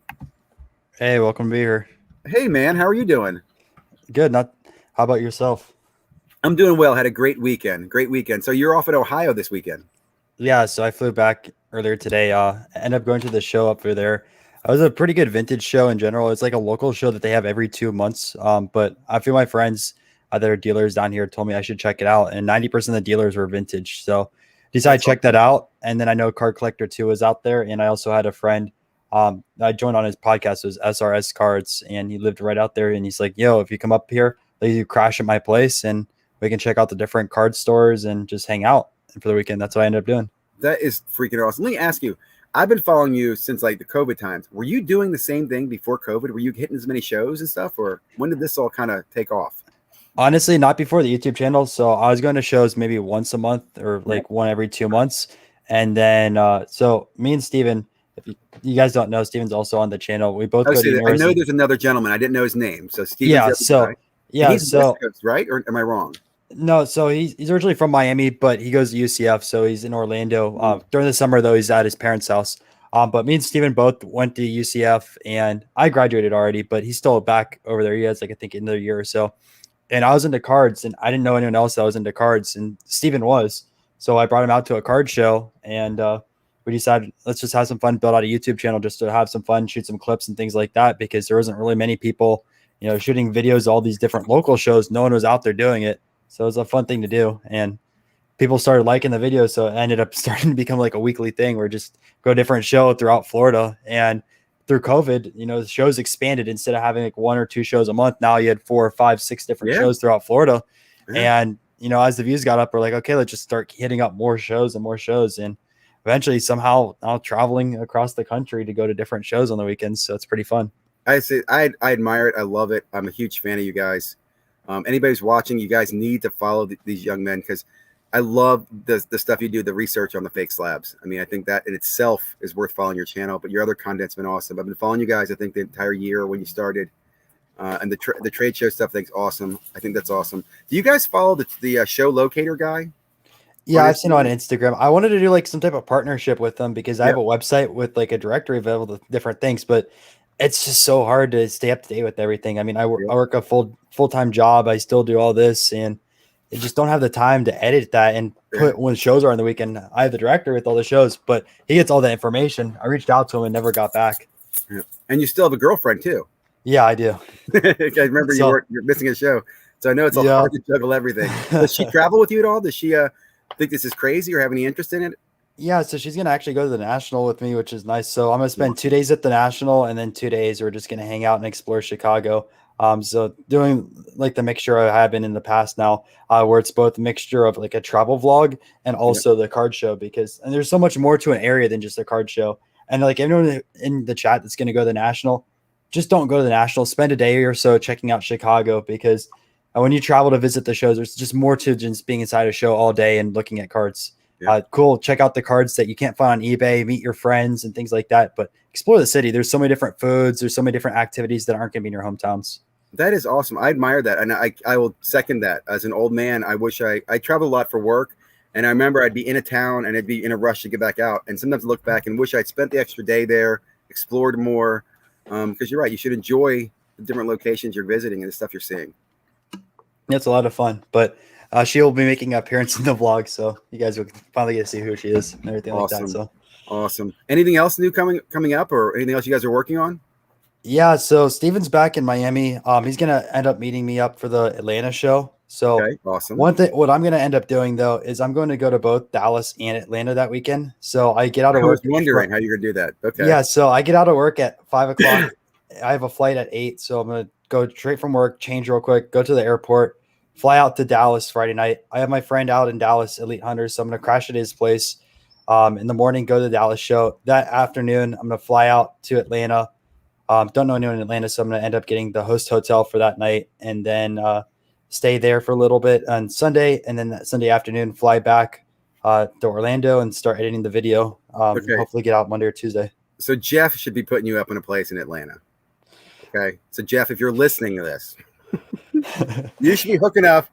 Hey, welcome to be here. Hey, man. How are you doing? Good. How about yourself? I'm doing well. Had a great weekend. So you're off at Ohio this weekend. Yeah. So I flew back earlier today. I ended up going to the show up there. It was a pretty good vintage show in general. It's like a local show that they have every 2 months. But a few of my friends that are dealers down here told me I should check it out. And 90% of the dealers were vintage. So decided to check that out. And then I know Card Collector 2 was out there. And I also had a friend I joined on his podcast. It was SRS Cards. And he lived right out there. And he's like, yo, if you come up here, let you crash at my place and we can check out the different card stores and just hang out for the weekend. That's what I ended up doing. That is freaking awesome. Let me ask you, I've been following you since like the COVID times. Were you doing the same thing before COVID? Were you hitting as many shows and stuff? Or when did this all kind of take off? Honestly, not before the YouTube channel. So I was going to shows maybe once a month or like one every 2 months. And then, so me and Steven, if you guys don't know, Steven's also on the channel. We both go to I know there's another gentleman. I didn't know his name. So Steven's he's West Coast, right? Or am I wrong? No, so he's originally from Miami, but he goes to UCF. So he's in Orlando. During the summer, though, he's at his parents' house. But me and Steven both went to UCF, and I graduated already, but he's still back over there. He has, like, I think, another year or so. And I was into cards, and I didn't know anyone else that was into cards, and Steven was. So I brought him out to a card show, and we decided let's just have some fun, build out a YouTube channel just to have some fun, shoot some clips and things like that, because there wasn't really many people, shooting videos, all these different local shows. No one was out there doing it. So it was a fun thing to do. And people started liking the video. So it ended up starting to become like a weekly thing where just go to a different show throughout Florida. And through COVID, the shows expanded. Instead of having like 1 or 2 shows a month, now you had 4 or 5, 6 different shows throughout Florida. Yeah. And, as the views got up, we're like, okay, let's just start hitting up more shows and more shows. And eventually somehow now traveling across the country to go to different shows on the weekends. So it's pretty fun. I admire it. I love it. I'm a huge fan of you guys. Anybody's watching, you guys need to follow these young men, because I love the stuff you do, the research on the fake slabs. I mean, I think that in itself is worth following your channel, but your other content's been awesome. I've been following you guys, I think, the entire year when you started. And the trade show stuff, I think, is awesome. I think that's awesome. Do you guys follow the show locator guy? Yeah, I've seen it on Instagram. I wanted to do like some type of partnership with them, because I have a website with like a directory of all the different things, but it's just so hard to stay up to date with everything. I mean, I work a full-time job. I still do all this, and I just don't have the time to edit that and put when shows are on the weekend. I have the director with all the shows, but he gets all the information. I reached out to him and never got back. Yeah. And you still have a girlfriend too. Yeah, I do. I remember you're missing a show. So I know it's all hard to juggle everything. Does she travel with you at all? Does she think this is crazy or have any interest in it? Yeah, so she's going to actually go to the National with me, which is nice. So I'm going to spend 2 days at the National, and then 2 days we're just going to hang out and explore Chicago. So doing like the mixture I have been in the past now, where it's both a mixture of like a travel vlog and also the card show, because there's so much more to an area than just a card show. And like everyone in the chat that's going to go to the National, just don't go to the National. Spend a day or so checking out Chicago, because when you travel to visit the shows, there's just more to just being inside a show all day and looking at cards. Cool. Check out the cards that you can't find on eBay, meet your friends and things like that. But explore the city. There's so many different foods. There's so many different activities that aren't going to be in your hometowns. That is awesome. I admire that. And I will second that. As an old man, I wish I travel a lot for work. And I remember I'd be in a town and I'd be in a rush to get back out. And sometimes look back and wish I'd spent the extra day there, explored more. Because you're right. You should enjoy the different locations you're visiting and the stuff you're seeing. It's a lot of fun. But She will be making an appearance in the vlog, so you guys will finally get to see who she is and everything like that. So Awesome. Anything else new coming up, or anything else you guys are working on? yeah, so Steven's back in Miami. He's gonna end up meeting me up for the Atlanta show. So Okay, awesome. one thing, what I'm gonna end up doing though is I'm going to go to both Dallas and Atlanta that weekend. So I get out of I was work. wondering how you're gonna do that. Okay. Yeah, so I get out of work at 5 o'clock. I have a flight at 8, so I'm gonna go straight from work, change real quick, go to the airport, fly out to Dallas Friday night. I have my friend out in Dallas, Elite Hunters, so I'm gonna crash at his place. In the morning, go to the Dallas show. That afternoon, I'm gonna fly out to Atlanta. Don't know anyone in Atlanta, so I'm going to end up getting the host hotel for that night and then stay there for a little bit on Sunday. And then that Sunday afternoon, fly back to Orlando and start editing the video. Okay. Hopefully get out Monday or Tuesday. So Jeff should be putting you up in a place in Atlanta. Okay. So Jeff, if you're listening to this, you should be hooking up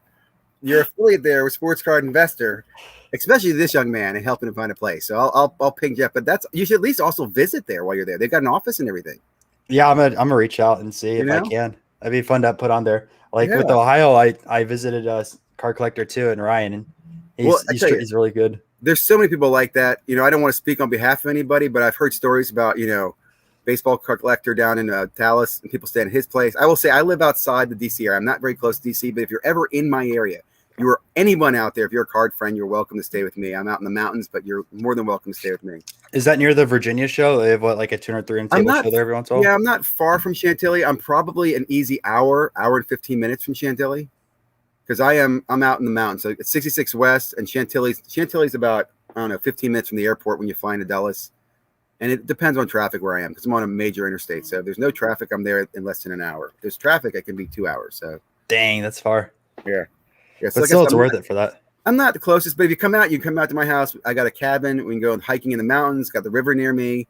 your affiliate there with Sports Card Investor, especially this young man, and helping him find a place. So I'll ping Jeff, but you should at least also visit there while you're there. They've got an office and everything. Yeah, I'm gonna reach out and see if I can. That'd be fun to put on there. Like with Ohio, I visited a card collector too, and Ryan, and he's really good. There's so many people like that. You know, I don't want to speak on behalf of anybody, but I've heard stories about, baseball card collector down in Dallas, and people stay in his place. I will say I live outside the DC area. I'm not very close to DC, but if you're ever in my area, you are anyone out there, if you're a card friend, you're welcome to stay with me. I'm out in the mountains, but you're more than welcome to stay with me. Is that near the Virginia show? They have like a 203 table show there every once in a while? Yeah, I'm not far from Chantilly. I'm probably an easy hour and 15 minutes from Chantilly, because I'm out in the mountains. So it's 66 West, and Chantilly's about, I don't know, 15 minutes from the airport when you fly into Dulles. And it depends on traffic where I am, because I'm on a major interstate. So if there's no traffic, I'm there in less than an hour. If there's traffic, I can be 2 hours. So dang, that's far. Yeah. Yeah, so but still, it's worth it for that. I'm not the closest, but if you come out to my house. I got a cabin. We can go hiking in the mountains. Got the river near me.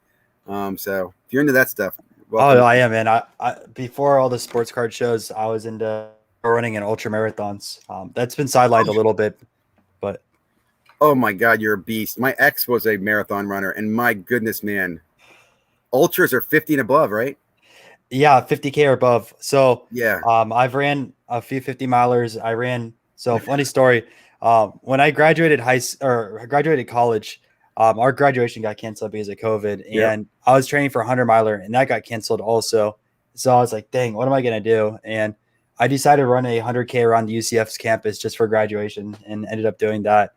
So if you're into that stuff, welcome. Oh, I am, man. I before all the sports card shows, I was into running and ultra marathons. That's been sidelined a little bit, but oh my God, you're a beast. My ex was a marathon runner, and my goodness, man, ultras are 50 and above, right? Yeah, 50K or above. So yeah, I've ran a few 50 milers. I ran. So funny story. When I graduated graduated college, our graduation got canceled because of COVID, and I was training for a 100-miler, and that got canceled also. So I was like, dang, what am I going to do? And I decided to run a 100K around the UCF's campus just for graduation, and ended up doing that.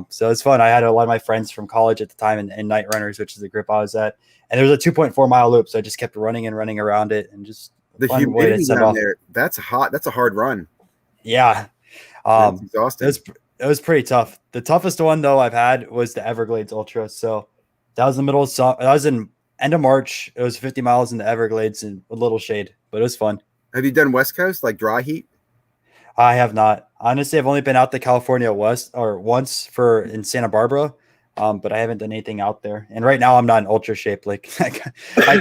So it's fun. I had a lot of my friends from college at the time and Night Runners, which is the group I was at. And there was a 2.4-mile loop. So I just kept running around it, and just the humidity down there. That's hot. That's a hard run. Yeah. Exhausting. It was pretty tough. The toughest one though I've had was the Everglades Ultra. So that was in the middle of that was in end of March. It was 50 miles in the Everglades and a little shade, but it was fun. Have you done West Coast, like dry heat? I have not. Honestly, I've only been out to California once in Santa Barbara. But I haven't done anything out there. And right now I'm not in ultra shape. Like I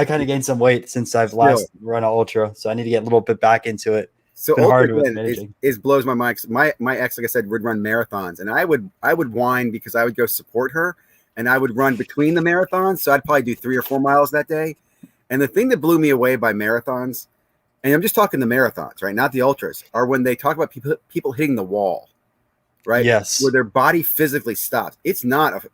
kind of gained some weight since I've last run an ultra. So I need to get a little bit back into it. So it blows my mind. My ex, like I said, would run marathons, and I would whine because I would go support her, and I would run between the marathons. So I'd probably do 3 or 4 miles that day. And the thing that blew me away by marathons, and I'm just talking the marathons, right? Not the ultras, are when they talk about people hitting the wall, right? Yes. Where their body physically stops. It's not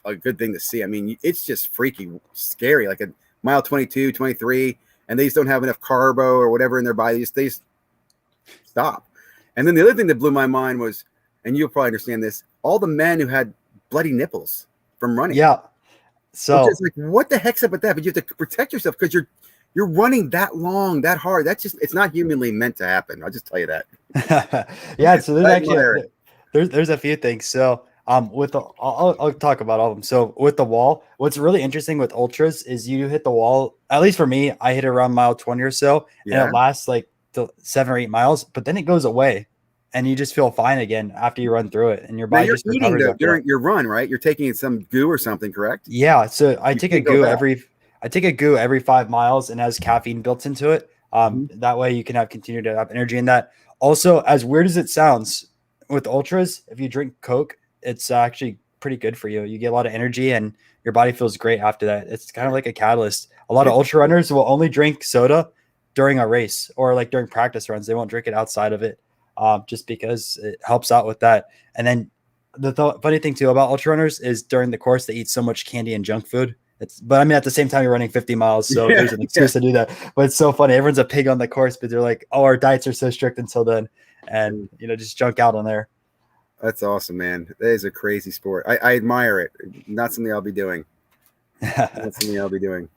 a good thing to see. I mean, it's just freaky scary, like a mile 22, 23, and they just don't have enough carbo or whatever in their body. They just stop. And then the other thing that blew my mind was, and you'll probably understand this, all the men who had bloody nipples from running. Yeah. So it's like, what the heck's up with that? But you have to protect yourself because you're running that long, that hard. That's just, it's not humanly meant to happen. I'll just tell you that. Yeah. So there's actually there's a few things. So I'll talk about all of them. So with the wall, what's really interesting with ultras is you hit the wall. At least for me, I hit around mile 20 or so, and it lasts like 7 or 8 miles, but then it goes away, and you just feel fine again after you run through it, and your body just recovers during your run, right? You're taking some goo or something, correct? Yeah. So I take a goo every 5 miles, and has caffeine built into it. That way you can continue to have energy in that. Also, as weird as it sounds, with ultras, if you drink Coke, it's actually pretty good for you. You get a lot of energy, and your body feels great after that. It's kind of like a catalyst. A lot of ultra runners will only drink soda during a race or like during practice runs. They won't drink it outside of it. just because it helps out with that. And then the funny thing too about ultra runners is during the course they eat so much candy and junk food. But I mean, at the same time, you're running 50 miles, so there's an excuse to do that. But it's so funny. Everyone's a pig on the course, but they're like, "Oh, our diets are so strict until then," and just junk out on there. That's awesome, man. That is a crazy sport. I admire it. Not something I'll be doing. Not something I'll be doing.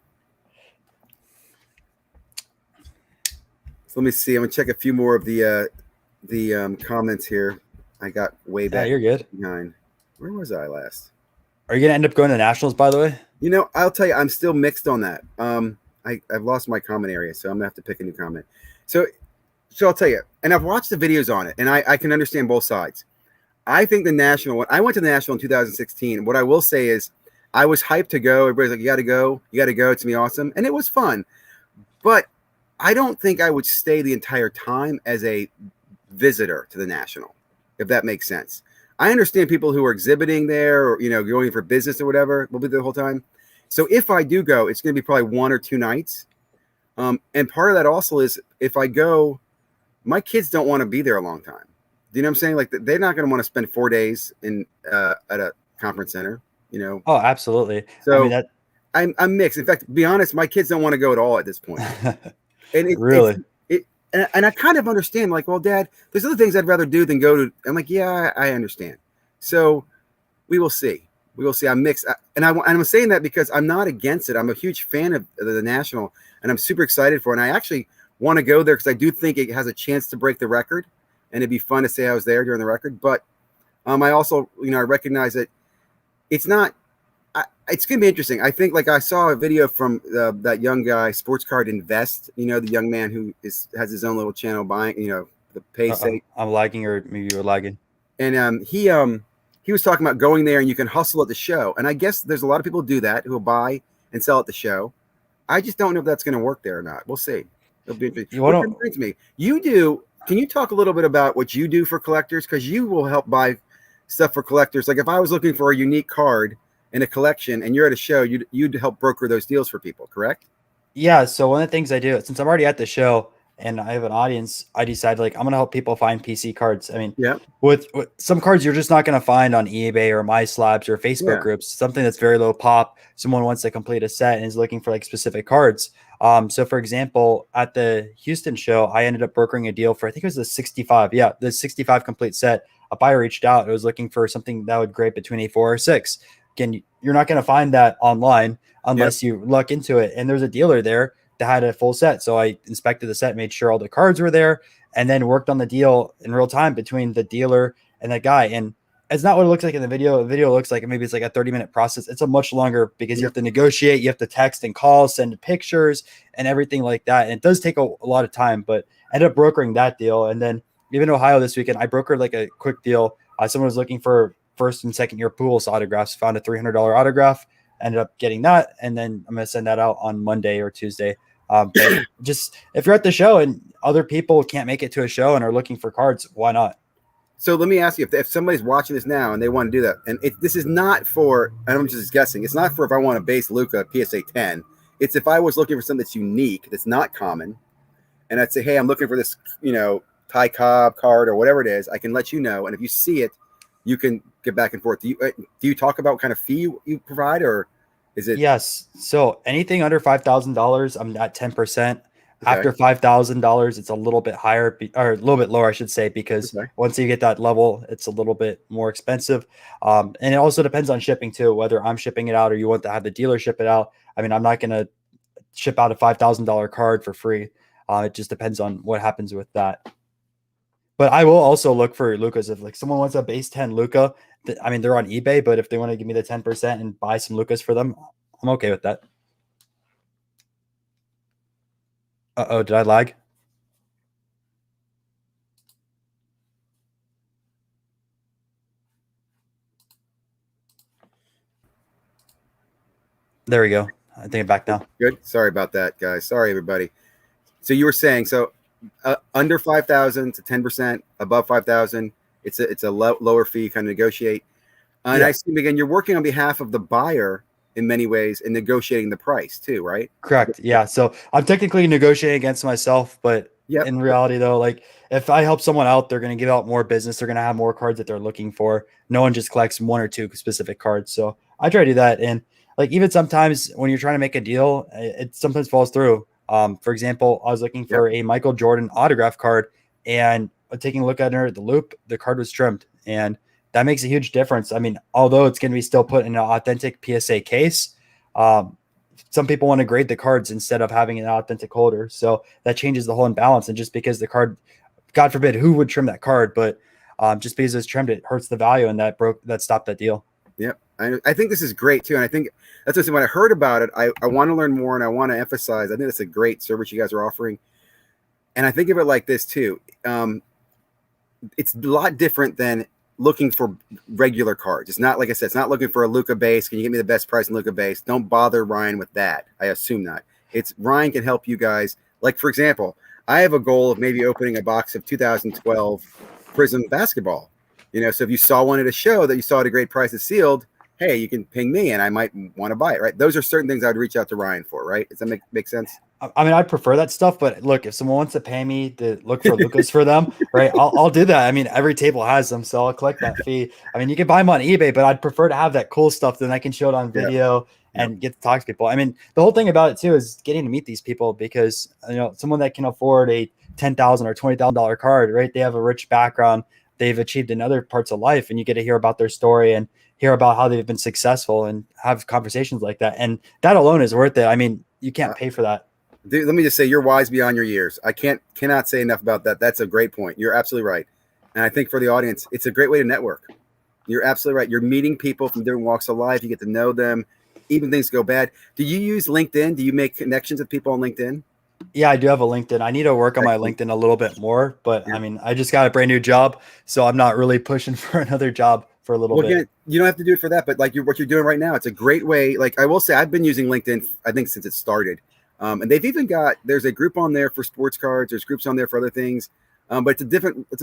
So let me see. I'm gonna check a few more of the comments here. I got way back. Yeah, you're good. Behind. Where was I last? Are you gonna end up going to nationals, by the way? I'll tell you, I'm still mixed on that. I've lost my comment area, so I'm gonna have to pick a new comment. So I'll tell you, and I've watched the videos on it, and I can understand both sides. I think the national, when I went to the national in 2016, what I will say is I was hyped to go. Everybody's like, you got to go. It's going to be awesome. And it was fun. But I don't think I would stay the entire time as a visitor to the national, if that makes sense. I understand people who are exhibiting there or, going for business or whatever will be there the whole time. So if I do go, it's going to be probably 1 or 2 nights. And part of that also is if I go, my kids don't want to be there a long time. Do you know what I'm saying? Like they're not going to want to spend 4 days at a conference center, Oh, absolutely. So I mean, I'm mixed. In fact, to be honest, my kids don't want to go at all at this point. And really? And I kind of understand, like, well, Dad, there's other things I'd rather do than go to. I'm like, yeah, I understand. So we will see. I'm mixed. And I'm saying that because I'm not against it. I'm a huge fan of the national, and I'm super excited for it. And I actually want to go there because I do think it has a chance to break the record, and it'd be fun to say I was there during the record. But I also, I recognize that it's not. It's going to be interesting. I think, like, I saw a video from that young guy, Sports Card Invest. The young man who has his own little channel buying. The pay state. I'm lagging, or maybe you're lagging. And he was talking about going there and you can hustle at the show. And I guess there's a lot of people who do that, who will buy and sell at the show. I just don't know if that's going to work there or not. We'll see. It'll be interesting. What reminds me, can you talk a little bit about what you do for collectors? Because you will help buy stuff for collectors. Like if I was looking for a unique card in a collection and you're at a show, you'd help broker those deals for people, correct? Yeah. So one of the things I do, since I'm already at the show and I have an audience, I decided I'm going to help people find PC cards. I mean, with some cards you're just not going to find on eBay or MySlabs or Facebook groups, something that's very low pop. Someone wants to complete a set and is looking for like specific cards. So for example, at the Houston show, I ended up brokering a deal for, I think it was the 65. Yeah. The 65 complete set. A buyer reached out. It was looking for something that would grade between a 4 or 6. Again, you're not going to find that online unless you look into it. And there's a dealer there that had a full set. So I inspected the set, made sure all the cards were there, and then worked on the deal in real time between the dealer and that guy. And it's not what it looks like in the video. The video looks like maybe it's like a 30-minute process. It's a much longer because you have to negotiate, you have to text and call, send pictures and everything like that. And it does take a lot of time, but I ended up brokering that deal. And then even in Ohio this weekend, I brokered like a quick deal. Someone was looking for first and second year Pujols autographs, found a $300 autograph, ended up getting that. And then I'm going to send that out on Monday or Tuesday. But just if you're at the show and other people can't make it to a show and are looking for cards, why not? So let me ask you, if somebody's watching this now and they want to do that, and this is not for, and I'm just guessing, it's not for if I want to base Luka PSA 10. It's if I was looking for something that's unique, that's not common, and I'd say, hey, I'm looking for this, Ty Cobb card or whatever it is, I can let you know. And if you see it, you can get back and forth. Do you talk about what kind of fee you provide, or is it? Yes. So anything under $5,000, I'm at 10%. Okay. After $5,000, it's a little bit higher, or a little bit lower, I should say, because once you get that level, it's a little bit more expensive. And it also depends on shipping too, whether I'm shipping it out or you want to have the dealer ship it out. I mean, I'm not going to ship out a $5,000 card for free. It just depends on what happens with that. But I will also look for Lukas. If like someone wants a base 10 Luka, I mean, they're on eBay, but if they want to give me the 10% and buy some Lukas for them, I'm okay with that. Uh-oh, did I lag? There we go. I think I'm back now. Good. Sorry about that, guys. Sorry, everybody. So you were saying, under 5,000 to 10%, above 5,000, it's a lower fee, kind of negotiate. And I assume, again, you're working on behalf of the buyer in many ways and negotiating the price too, right? Correct. Yeah. So I'm technically negotiating against myself, but Yep. in reality though. Like if I help someone out, they're going to give out more business. They're going to have more cards that they're looking for. No one just collects one or two specific cards. So I try to do that. And like even sometimes when you're trying to make a deal, it sometimes falls through. For example, I was looking Yep. for a Michael Jordan autograph card, and taking a look at the loop, the card was trimmed, and that makes a huge difference. I mean, although it's going to be still put in an authentic PSA case, um, some people want to grade the cards instead of having an authentic holder. So that changes the whole imbalance. And just because the card, God forbid, who would trim that card, but just because it's trimmed, it hurts the value, and that stopped that deal. Yep. I think this is great too. And I think that's what when I heard about it, I want to learn more and I want to emphasize, I think that's a great service you guys are offering. And I think of it like this too. It's a lot different than looking for regular cards. It's not, like I said, it's not looking for a Luca base. Can you give me the best price in Luca base? Don't bother Ryan with that. I assume not. It's Ryan can help you guys. Like, for example, I have a goal of maybe opening a box of 2012 Prism basketball. So if you saw one at a show that you saw at a great price, it's sealed, hey, you can ping me and I might want to buy it, right? Those are certain things I would reach out to Ryan for, right? Does that make sense? I mean, I prefer that stuff, but look, if someone wants to pay me to look for Lucas for them, right, I'll do that. I mean, every table has them, so I'll collect that fee. I mean, you can buy them on eBay, but I'd prefer to have that cool stuff. Then I can show it on video and get to talk to people. I mean, the whole thing about it too is getting to meet these people, because someone that can afford a $10,000 or $20,000 card, right? They have a rich background, they've achieved in other parts of life, and you get to hear about their story and hear about how they've been successful and have conversations like that. And that alone is worth it. I mean, you can't pay for that. Dude, let me just say, you're wise beyond your years. I cannot say enough about that. That's a great point. You're absolutely right. And I think for the audience, it's a great way to network. You're absolutely right. You're meeting people from different walks of life. You get to know them, even things go bad. Do you use LinkedIn? Do you make connections with people on LinkedIn? Yeah, I do have a LinkedIn. I need to work on my LinkedIn a little bit more, but I mean, I just got a brand new job, so I'm not really pushing for another job for a little bit. Again, you don't have to do it for that, but like what you're doing right now, it's a great way. Like I will say, I've been using LinkedIn, I think, since it started. And they've even there's a group on there for sports cards. There's groups on there for other things. But it's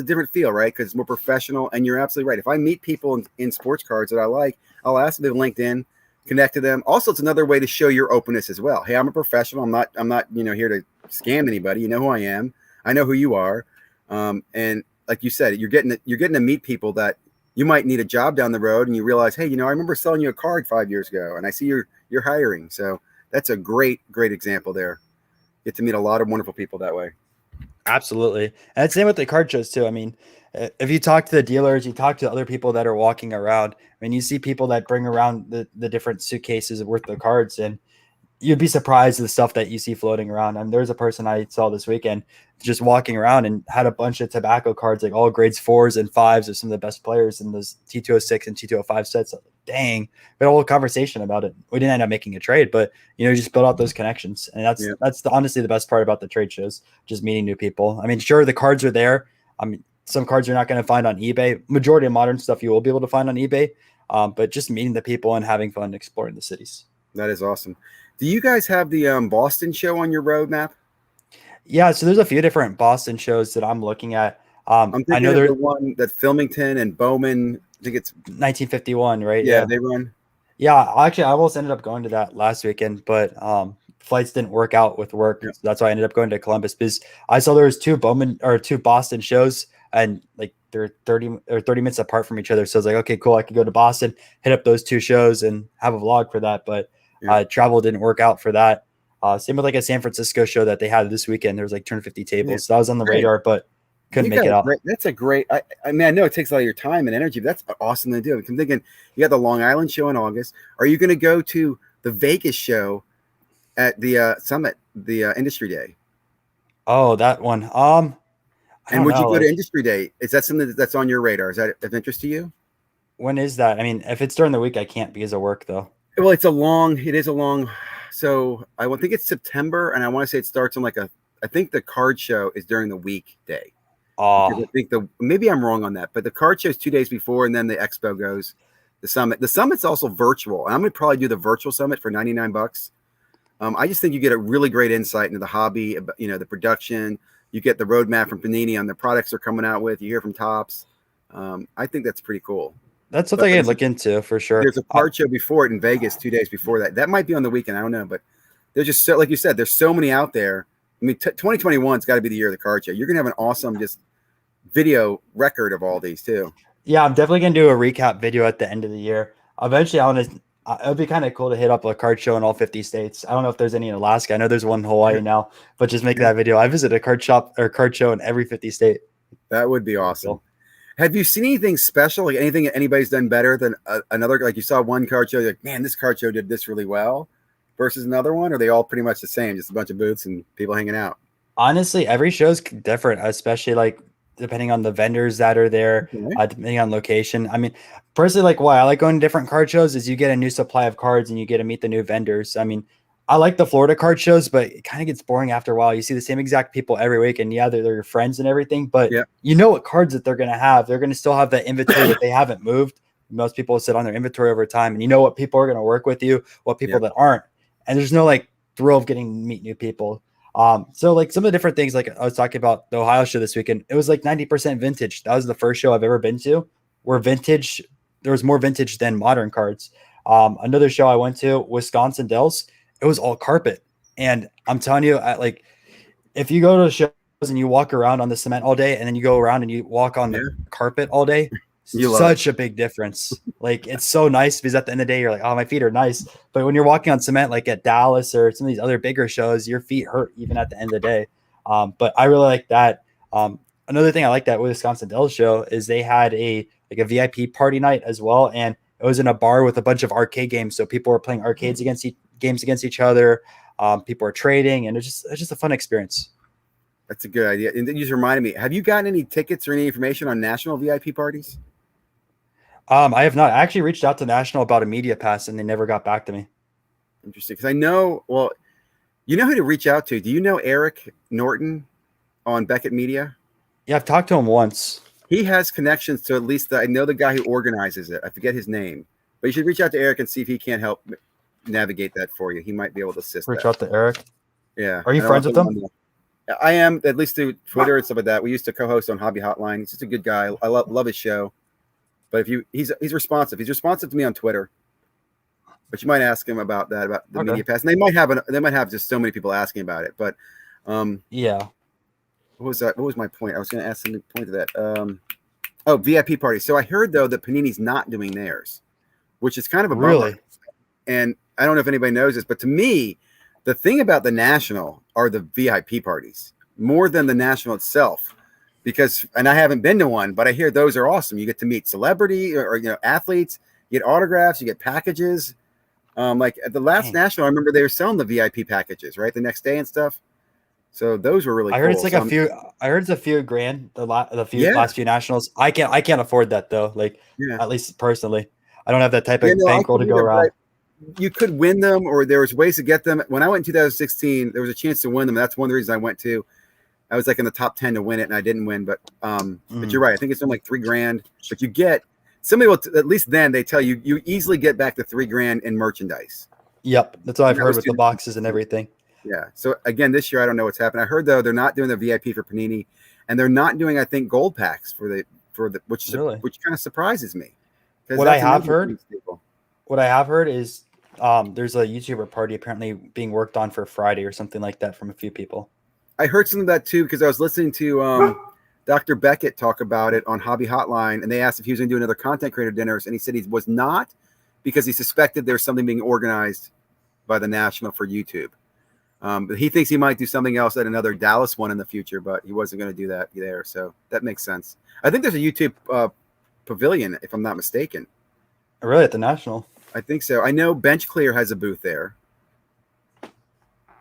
a different feel, right? Because it's more professional. And you're absolutely right. If I meet people in sports cards that I like, I'll ask them to LinkedIn, connect to them. Also, it's another way to show your openness as well. Hey, I'm a professional. I'm not here to scam anybody. You know who I am. I know who you are. And like you said, you're getting to meet people that you might need a job down the road, and you realize, hey, I remember selling you a card 5 years ago, and I see you're hiring. So that's a great example there. Get to meet a lot of wonderful people that way. Absolutely. And it's same with the card shows too. I mean, if you talk to the dealers, you talk to other people that are walking around, I mean, you see people that bring around the different suitcases worth of cards, and you'd be surprised at the stuff that you see floating around. And there's a person I saw this weekend just walking around and had a bunch of tobacco cards, like all grades 4s and 5s of some of the best players in those T206 and T205 sets. So, dang, we had a whole conversation about it. We didn't end up making a trade, but just build out those connections. And that's honestly the best part about the trade shows, just meeting new people. I mean, sure, the cards are there. I mean, some cards you're not going to find on eBay. Majority of modern stuff you will be able to find on eBay, but just meeting the people and having fun exploring the cities. That is awesome. Do you guys have the Boston show on your roadmap? Yeah, so there's a few different Boston shows that I'm looking at. I'm thinking I know there's the one that Filmington and Bowman, I think it's 1951, right? Yeah, they run. Yeah, actually, I almost ended up going to that last weekend, but flights didn't work out with work. So that's why I ended up going to Columbus, because I saw there was two Boston shows, and like they're 30 minutes apart from each other. So I was like, okay, cool. I could go to Boston, hit up those two shows, and have a vlog for that. But travel didn't work out for that. Same with like a San Francisco show that they had this weekend. There was like 250 tables. Yeah. So that was on the radar, but couldn't make it out. That's a great. I mean, I know it takes a lot of your time and energy, but that's awesome to do. I'm thinking you got the Long Island show in August. Are you going to go to the Vegas show at the Summit, the Industry Day? Oh, that one. And would you go to Industry Day? Is that something that's on your radar? Is that of interest to you? When is that? I mean, if it's during the week, I can't because of work though. Well, it is a long. So I would think it's September, and I want to say it starts on I think the card show is during the weekday. I think maybe I'm wrong on that, but the card show is 2 days before, and then the expo goes. The summit. The summit's also virtual, and I'm going to probably do the virtual summit for $99. I just think you get a really great insight into the hobby, the production. You get the roadmap from Panini on the products they're coming out with. You hear from Topps. I think that's pretty cool. That's something I'd look into for sure. There's a card show before it in Vegas 2 days before that. That might be on the weekend. I don't know, but there's just like you said, there's so many out there. I mean, 2021's got to be the year of the card show. You're gonna have an awesome just video record of all these too. Yeah, I'm definitely gonna do a recap video at the end of the year. Eventually, I want to. It would be kind of cool to hit up a card show in all 50 states. I don't know if there's any in Alaska. I know there's one in Hawaii now, but just make that video. I visited a card shop or card show in every 50 state. That would be awesome. Have you seen anything special? Like anything that anybody's done better than another? Like you saw one card show, you're like, man, this card show did this really well, versus another one. Or are they all pretty much the same? Just a bunch of booths and people hanging out. Honestly, every show's different, especially like depending on the vendors that are there, depending on location. I mean, personally, like why I like going to different card shows is you get a new supply of cards and you get to meet the new vendors. I mean, I like the Florida card shows, but it kind of gets boring after a while. You see the same exact people every week, and yeah, they're your friends and everything, but you know what cards that they're going to have. They're going to still have that inventory that they haven't moved. Most people sit on their inventory over time, and you know what people are going to work with you, what people that aren't. And there's no like thrill of getting to meet new people. So like some of the different things, like I was talking about the Ohio show this weekend, it was like 90% vintage. That was the first show I've ever been to where vintage, there was more vintage than modern cards. Another show I went to, Wisconsin Dells, it was all carpet. And I'm telling you, like if you go to shows and you walk around on the cement all day and then you go around and you walk on the carpet all day, such a big difference. Like it's so nice because at the end of the day, you're like, oh, my feet are nice. But when you're walking on cement, like at Dallas or some of these other bigger shows, your feet hurt even at the end of the day. But I really like that. Another thing I like that with Wisconsin Dells show is they had a VIP party night as well. And it was in a bar with a bunch of arcade games. So people were playing arcades games against each other. People are trading, and it's just a fun experience. That's a good idea. And you just reminded me, have you gotten any tickets or any information on national VIP parties? I have not. I actually reached out to National about a media pass, and they never got back to me. Interesting, because I know. Well, you know who to reach out to. Do you know Eric Norton on Beckett Media? Yeah, I've talked to him once. He has connections to at least I know the guy who organizes it. I forget his name, but you should reach out to Eric and see if he can't help navigate that for you. He might be able to assist. Reach out to Eric. Yeah. Are you friends with him? I am, at least through Twitter and stuff like that. We used to co-host on Hobby Hotline. He's just a good guy. I love his show. But if he's responsive. He's responsive to me on Twitter. But you might ask him about that, about the media pass. And they might have just so many people asking about it. But yeah. What was that? What was my point? I was going to ask something to point to that. VIP party. So I heard though that Panini's not doing theirs, which is kind of a bummer. Really. And I don't know if anybody knows this, but to me, the thing about the National are the VIP parties more than the National itself. Because, and I haven't been to one, but I hear those are awesome. You get to meet celebrity or athletes, you get autographs, you get packages. Like at the last National, I remember they were selling the VIP packages, right? The next day and stuff. So those were really I heard cool. It's like I heard it's a few grand last few Nationals. I can't afford that though. Like at least personally, I don't have that type of bankroll to go around. You could win them, or there was ways to get them. When I went in 2016, there was a chance to win them. That's one of the reasons I went to. I was like in the top 10 to win it, and I didn't win. But you're right. I think it's something like $3,000. But you get somebody will at least then they tell you you easily get back to $3,000 in merchandise. Yep, that's what I've heard with the boxes and everything. Yeah. So again, this year I don't know what's happened. I heard though they're not doing the VIP for Panini, and they're not doing I think gold packs for the which kind of surprises me. What I have heard is there's a YouTuber party apparently being worked on for Friday or something like that from a few people. I heard some of that too because I was listening to Dr. Beckett talk about it on Hobby Hotline, and they asked if he was going to do another content creator dinners, and he said he was not because he suspected there's something being organized by the National for YouTube. But he thinks he might do something else at another Dallas one in the future, but he wasn't going to do that there. So that makes sense. I think there's a YouTube pavilion, if I'm not mistaken. Really, at the National? I think so. I know Bench Clear has a booth there.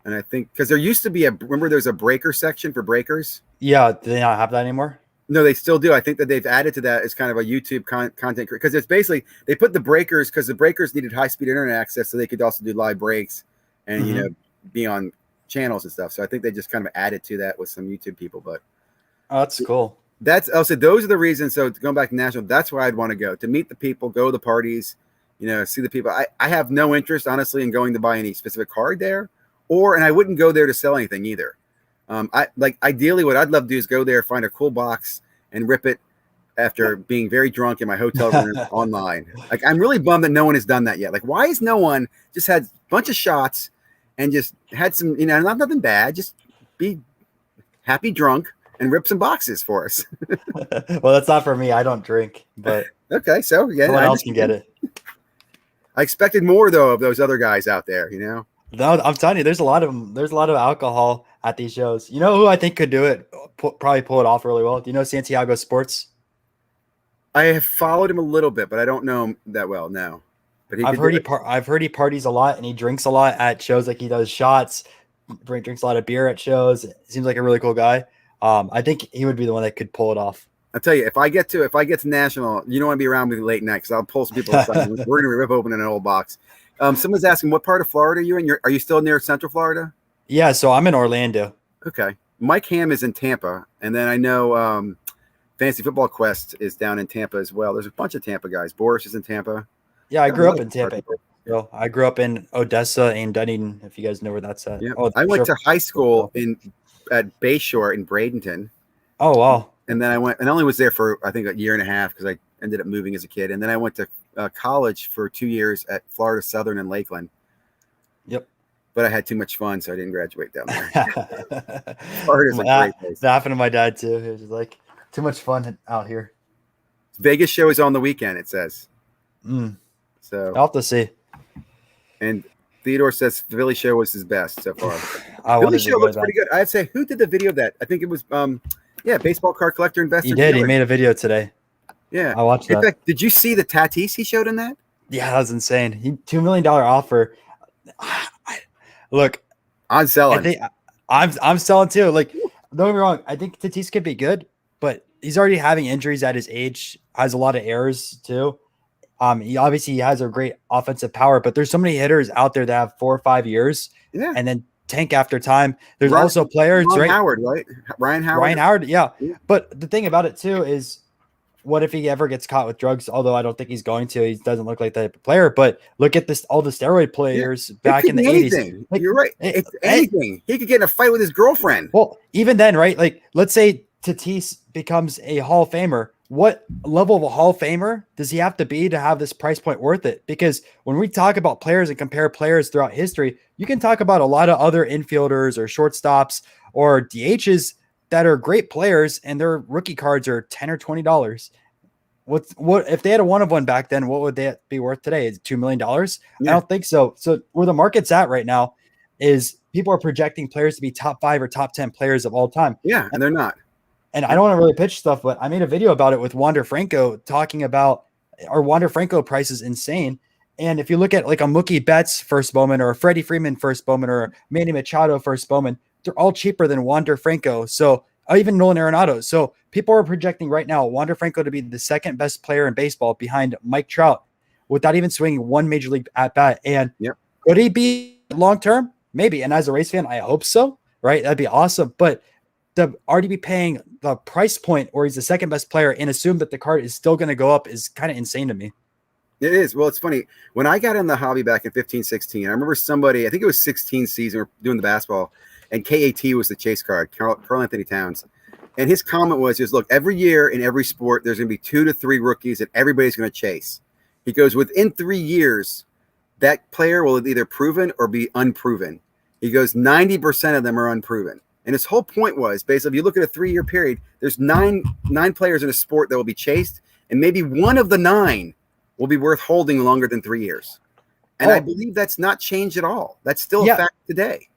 And I think because there used to be remember there's a breaker section for breakers? Yeah. Do they not have that anymore? No, they still do. I think that they've added to that as kind of a YouTube content because it's basically they put the breakers because the breakers needed high-speed internet access so they could also do live breaks and, be on channels and stuff. So I think they just kind of added to that with some YouTube people. But that's cool. I'll say those are the reasons. So going back to National, that's why I'd want to go to meet the people, go to the parties, see the people. I have no interest, honestly, in going to buy any specific card there. And I wouldn't go there to sell anything either. Ideally what I'd love to do is go there, find a cool box and rip it after being very drunk in my hotel room online. Like, I'm really bummed that no one has done that yet. Like, why has no one just had a bunch of shots and just had some, not nothing bad, just be happy drunk and rip some boxes for us. Well, that's not for me. I don't drink, but Okay, so yeah, someone else can get it. I expected more though of those other guys out there. No, I'm telling you, there's a lot of them. There's a lot of alcohol at these shows. You know who I think could do it? Probably pull it off really well. Do you know Santiago Sports? I have followed him a little bit, but I don't know him that well. No, but I've heard he parties a lot and he drinks a lot at shows. Like he does shots, drinks a lot of beer at shows. Seems like a really cool guy. I think he would be the one that could pull it off. I'll tell you, if I get to national, you don't want to be around me late night because I'll pull some people aside. We're gonna rip open an old box. Someone's asking, what part of Florida are you in? Are you still near Central Florida? Yeah, so I'm in Orlando. Okay, Mike Hamm is in Tampa, and then I know Fantasy Football Quest is down in Tampa as well. There's a bunch of Tampa guys. Boris is in Tampa. Yeah, I grew up in Tampa. So I grew up in Odessa and Dunedin, if you guys know where that's at. Yeah. I went to high school at Bayshore in Bradenton. Oh, wow. And then I went and only was there for, I think, a year and a half because I ended up moving as a kid. And then I went to college for 2 years at Florida Southern in Lakeland. Yep. But I had too much fun, so I didn't graduate down there. Florida's a great place. That happened to my dad, too. It was like too much fun out here. Vegas show is on the weekend, it says. So I'll have to see. And Theodore says the Philly show was his best so far. Philly show looks pretty good. I'd say, who did the video of that? I think it was baseball card collector investor. He did. He made a video today. Yeah, I watched that. In fact, did you see the Tatis he showed in that? Yeah, that was insane. $2 million offer. Look, I'm selling. I'm selling too. Like, don't get me wrong. I think Tatis could be good, but he's already having injuries at his age. Has a lot of errors too. He obviously has a great offensive power, but there's so many hitters out there that have 4 or 5 years, and then tank after time. There's also players, right? Ryan Howard, yeah. But the thing about it too is, what if he ever gets caught with drugs? Although I don't think he's going to. He doesn't look like that player. But look at all the steroid players back in the 80s. Like, you're right. It's anything. He could get in a fight with his girlfriend. Well, even then, right? Like, let's say Tatis becomes a Hall of Famer. What level of a Hall of Famer does he have to be to have this price point worth it? Because when we talk about players and compare players throughout history, you can talk about a lot of other infielders or shortstops or DHs that are great players and their rookie cards are $10 or $20. What if they had a one of one back then? What would that be worth today? Is it $2 million? Yeah. I don't think so. So where the market's at right now is people are projecting players to be top 5 or top 10 players of all time. Yeah, and they're not. And I don't want to really pitch stuff, but I made a video about it with Wander Franco talking about our Wander Franco price is insane. And if you look at like a Mookie Betts first Bowman or a Freddie Freeman first Bowman or a Manny Machado first Bowman, they're all cheaper than Wander Franco. So even Nolan Arenado. So people are projecting right now Wander Franco to be the second best player in baseball behind Mike Trout without even swinging one major league at bat. And could he be long term? Maybe. And as a Rays fan, I hope so. Right? That'd be awesome. But the already be paying the price point where he's the second best player and assume that the card is still going to go up is kind of insane to me. It is. Well, it's funny. When I got in the hobby back in 15, 16, I remember somebody, I think it was 16 season, we're doing the basketball, and KAT was the chase card, Karl Anthony Towns. And his comment was, look, every year in every sport, there's going to be 2 to 3 rookies that everybody's going to chase. He goes, within 3 years, that player will either proven or be unproven. He goes, 90% of them are unproven. And his whole point was, basically, if you look at a 3-year period, there's nine players in a sport that will be chased, and maybe one of the 9 will be worth holding longer than 3 years. And I believe that's not changed at all. That's still a fact today.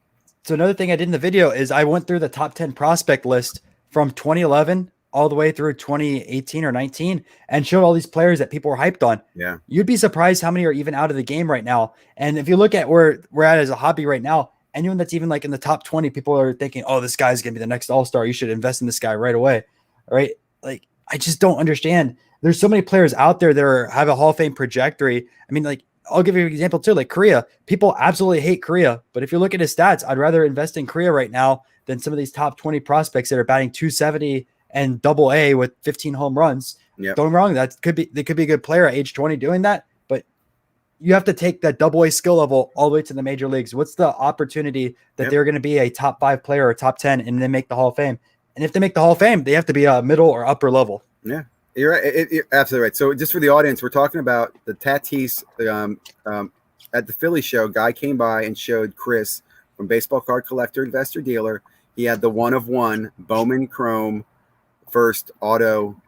So another thing I did in the video is I went through the top 10 prospect list from 2011 all the way through 2018 or 19 and showed all these players that people were hyped on. Yeah. You'd be surprised how many are even out of the game right now. And if you look at where we're at as a hobby right now, anyone that's even like in the top 20, people are thinking, oh, this guy's going to be the next all-star. You should invest in this guy right away. All right. Like, I just don't understand. There's so many players out there that have a Hall of Fame trajectory. I mean, like, I'll give you an example too, like Korea. People absolutely hate Korea, but if you look at his stats, I'd rather invest in Korea right now than some of these top 20 prospects that are batting 270 and double A with 15 home runs. Yep. Don't get me wrong. They could be a good player at age 20 doing that, but you have to take that double A skill level all the way to the major leagues. What's the opportunity that they're going to be a top 5 player or top 10 and then make the Hall of Fame? And if they make the Hall of Fame, they have to be a middle or upper level. Yeah, you're right. You're absolutely right. So just for the audience, we're talking about the Tatis at the Philly show. Guy came by and showed Chris from Baseball Card Collector, Investor Dealer. he had the 1 of 1 Bowman Chrome first auto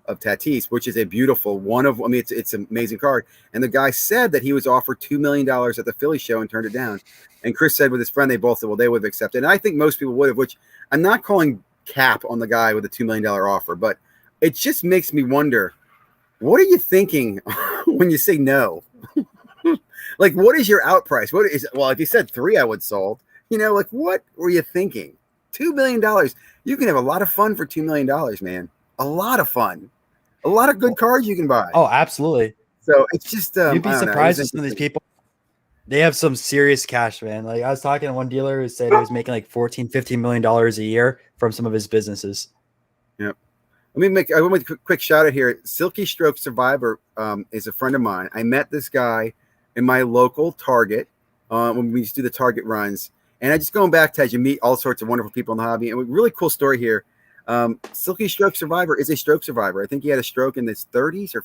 of Tatis, which is a beautiful one of. I mean, it's an amazing card. And the guy said that he was offered $2 million at the Philly show and turned it down. And Chris said with his friend, they both said, well, they would have accepted. And I think most people would have. Which I'm not calling cap on the guy with a $2 million offer, but it just makes me wonder, what are you thinking when you say no? Like, what is your out price? What is, well, if you said 3, I would sold. You know, like, what were you thinking? $2 million. You can have a lot of fun for $2 million, man. A lot of fun. A lot of good cards you can buy. Oh, absolutely. So it's just you'd be surprised with some of these people. They have some serious cash, man. Like, I was talking to one dealer who said he was making like $14-15 million a year from some of his businesses. Yep. I want to make a quick shout out here. Silky Stroke Survivor is a friend of mine. I met this guy in my local Target when we used to do the Target runs. And I just going back to, as you meet all sorts of wonderful people in the hobby. And a really cool story here. Silky Stroke Survivor is a stroke survivor. I think he had a stroke in his 30s, or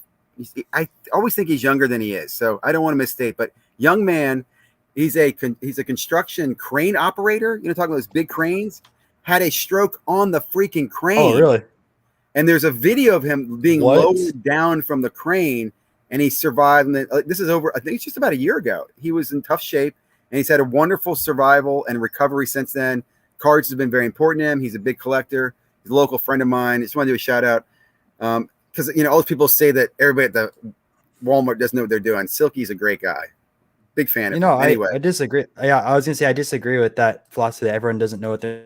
I always think he's younger than he is. So I don't want to misstate, but young man, he's a construction crane operator. You know, talking about those big cranes, had a stroke on the freaking crane. Oh, really? And there's a video of him being lowered down from the crane, and he survived. And this is over, I think it's just about a year ago. He was in tough shape, and he's had a wonderful survival and recovery since then. Cards have been very important to him. He's a big collector. He's a local friend of mine. I just want to do a shout out because, you know, all those people say that everybody at the Walmart doesn't know what they're doing. Silky's a great guy. Big fan of him. Anyway. I disagree. Yeah, I was going to say I disagree with that philosophy that everyone doesn't know what they're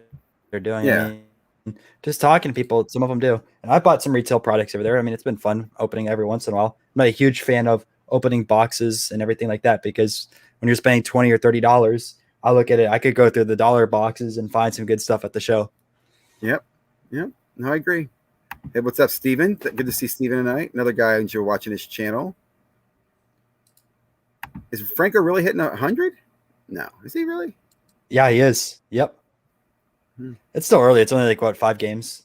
doing. Yeah. I mean, just talking to people, some of them do. And I bought some retail products over there. I mean, it's been fun opening every once in a while. I'm not a huge fan of opening boxes and everything like that because when you're spending $20 or $30, I look at it, I could go through the dollar boxes and find some good stuff at the show. Yep. No, I agree. Hey, what's up, Steven? Good to see Steven tonight. Another guy I enjoy watching his channel. Is Franco really hitting 100? No. Is he really? Yeah, he is. Yep. It's still early. It's only like, what, 5 games?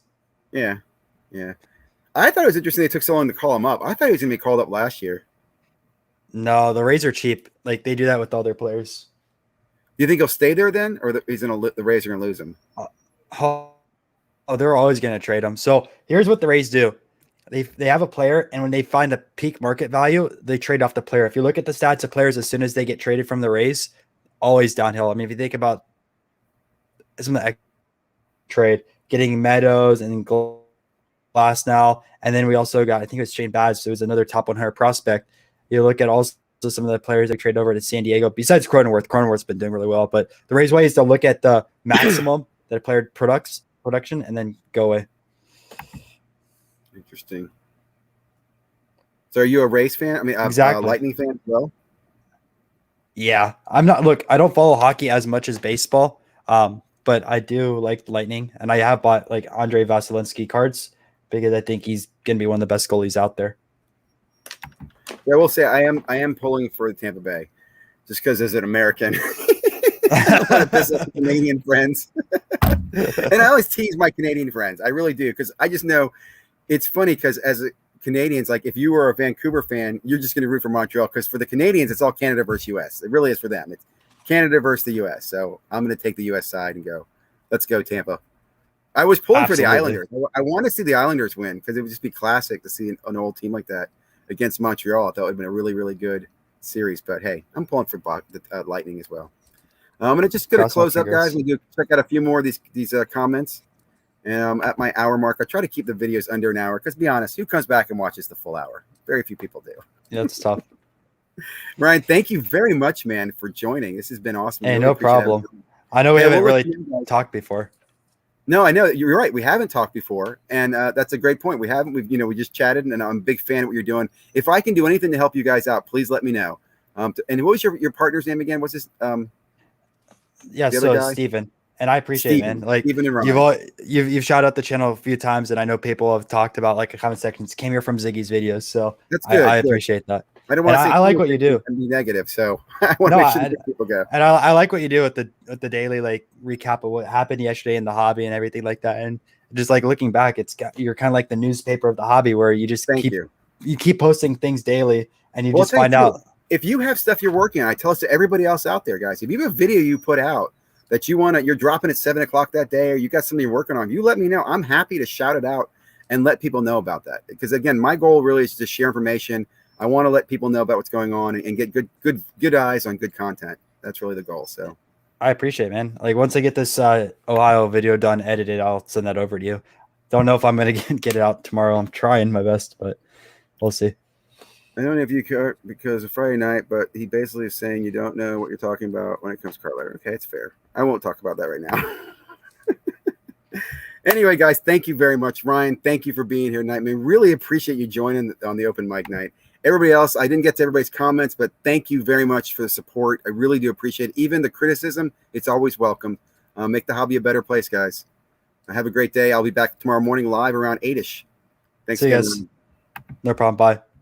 Yeah. I thought it was interesting they took so long to call him up. I thought he was going to be called up last year. No, the Rays are cheap. Like, they do that with all their players. Do you think he'll stay there then? Or the Rays are going to lose him? Oh, they're always going to trade him. So here's what the Rays do. They have a player, and when they find a peak market value, they trade off the player. If you look at the stats of players as soon as they get traded from the Rays, always downhill. I mean, if you think about some of the trade, getting Meadows and Glass now, and then we also got, I think it was Shane Baz, so it was another top 100 prospect. You look at also some of the players they trade over to San Diego, besides Cronenworth. Cronenworth's been doing really well, but the Rays way is to look at the maximum that a player production and then go away. Interesting. So are you a Rays fan? I mean, exactly. A Lightning fan as well? Yeah. I'm not, look, I don't follow hockey as much as baseball, but I do like Lightning, and I have bought like Andrei Vasilevsky cards because I think he's going to be one of the best goalies out there. Yeah, I will say I am pulling for the Tampa Bay just because as an American, I don't want to piss off Canadian friends. And I always tease my Canadian friends. I really do, because I just know it's funny because as Canadians, like if you were a Vancouver fan, you're just going to root for Montreal, because for the Canadians, it's all Canada versus U.S. It really is for them. It's Canada versus the U.S. So I'm going to take the U.S. side and go, let's go Tampa. I was pulling for the Islanders. I want to see the Islanders win because it would just be classic to see an old team like that against Montreal. I thought it would have been a really, really good series. But hey, I'm pulling for the Lightning as well. I'm going to close up, guys. We do check out a few more of these comments. And at my hour mark, I try to keep the videos under an hour because, be honest, who comes back and watches the full hour? Very few people do. Yeah, that's tough. Ryan, thank you very much, man, for joining. This has been awesome. Hey, no problem. I know we haven't really talked before. No, I know you're right. We haven't talked before, and that's a great point. We haven't. We just chatted, and I'm a big fan of what you're doing. If I can do anything to help you guys out, please let me know. And what was your partner's name again? What's his? Yeah, so Steven. And I appreciate it, man. Like you've shot out the channel a few times, and I know people have talked about like comment sections came here from Ziggy's videos, so that's good. I appreciate that. I don't want to say I like what you do and be negative, so I want to make sure that people go. And I like what you do with the daily like recap of what happened yesterday in the hobby and everything like that. And just like looking back, you're kind of like the newspaper of the hobby where you just keep posting things daily, and you just find out if you have stuff you're working on. I tell us to everybody else out there, guys, if you have a video you put out that you're dropping at 7 o'clock that day, or you got something you're working on, you let me know. I'm happy to shout it out and let people know about that. Because again, my goal really is to share information. I want to let people know about what's going on and get good eyes on good content. That's really the goal. So I appreciate it, man. Like once I get this Ohio video done, edited, I'll send that over to you. Don't know if I'm going to get it out tomorrow. I'm trying my best, but we'll see. I don't know if you care because of Friday night, but he basically is saying you don't know what you're talking about when it comes to Carter. Okay, it's fair. I won't talk about that right now. Anyway, guys, thank you very much. Ryan, thank you for being here tonight. Man, really appreciate you joining on the open mic night. Everybody else, I didn't get to everybody's comments, but thank you very much for the support. I really do appreciate it. Even the criticism, it's always welcome. Make the hobby a better place, guys. Have a great day. I'll be back tomorrow morning live around 8-ish. Thanks See you again. guys. No problem. Bye.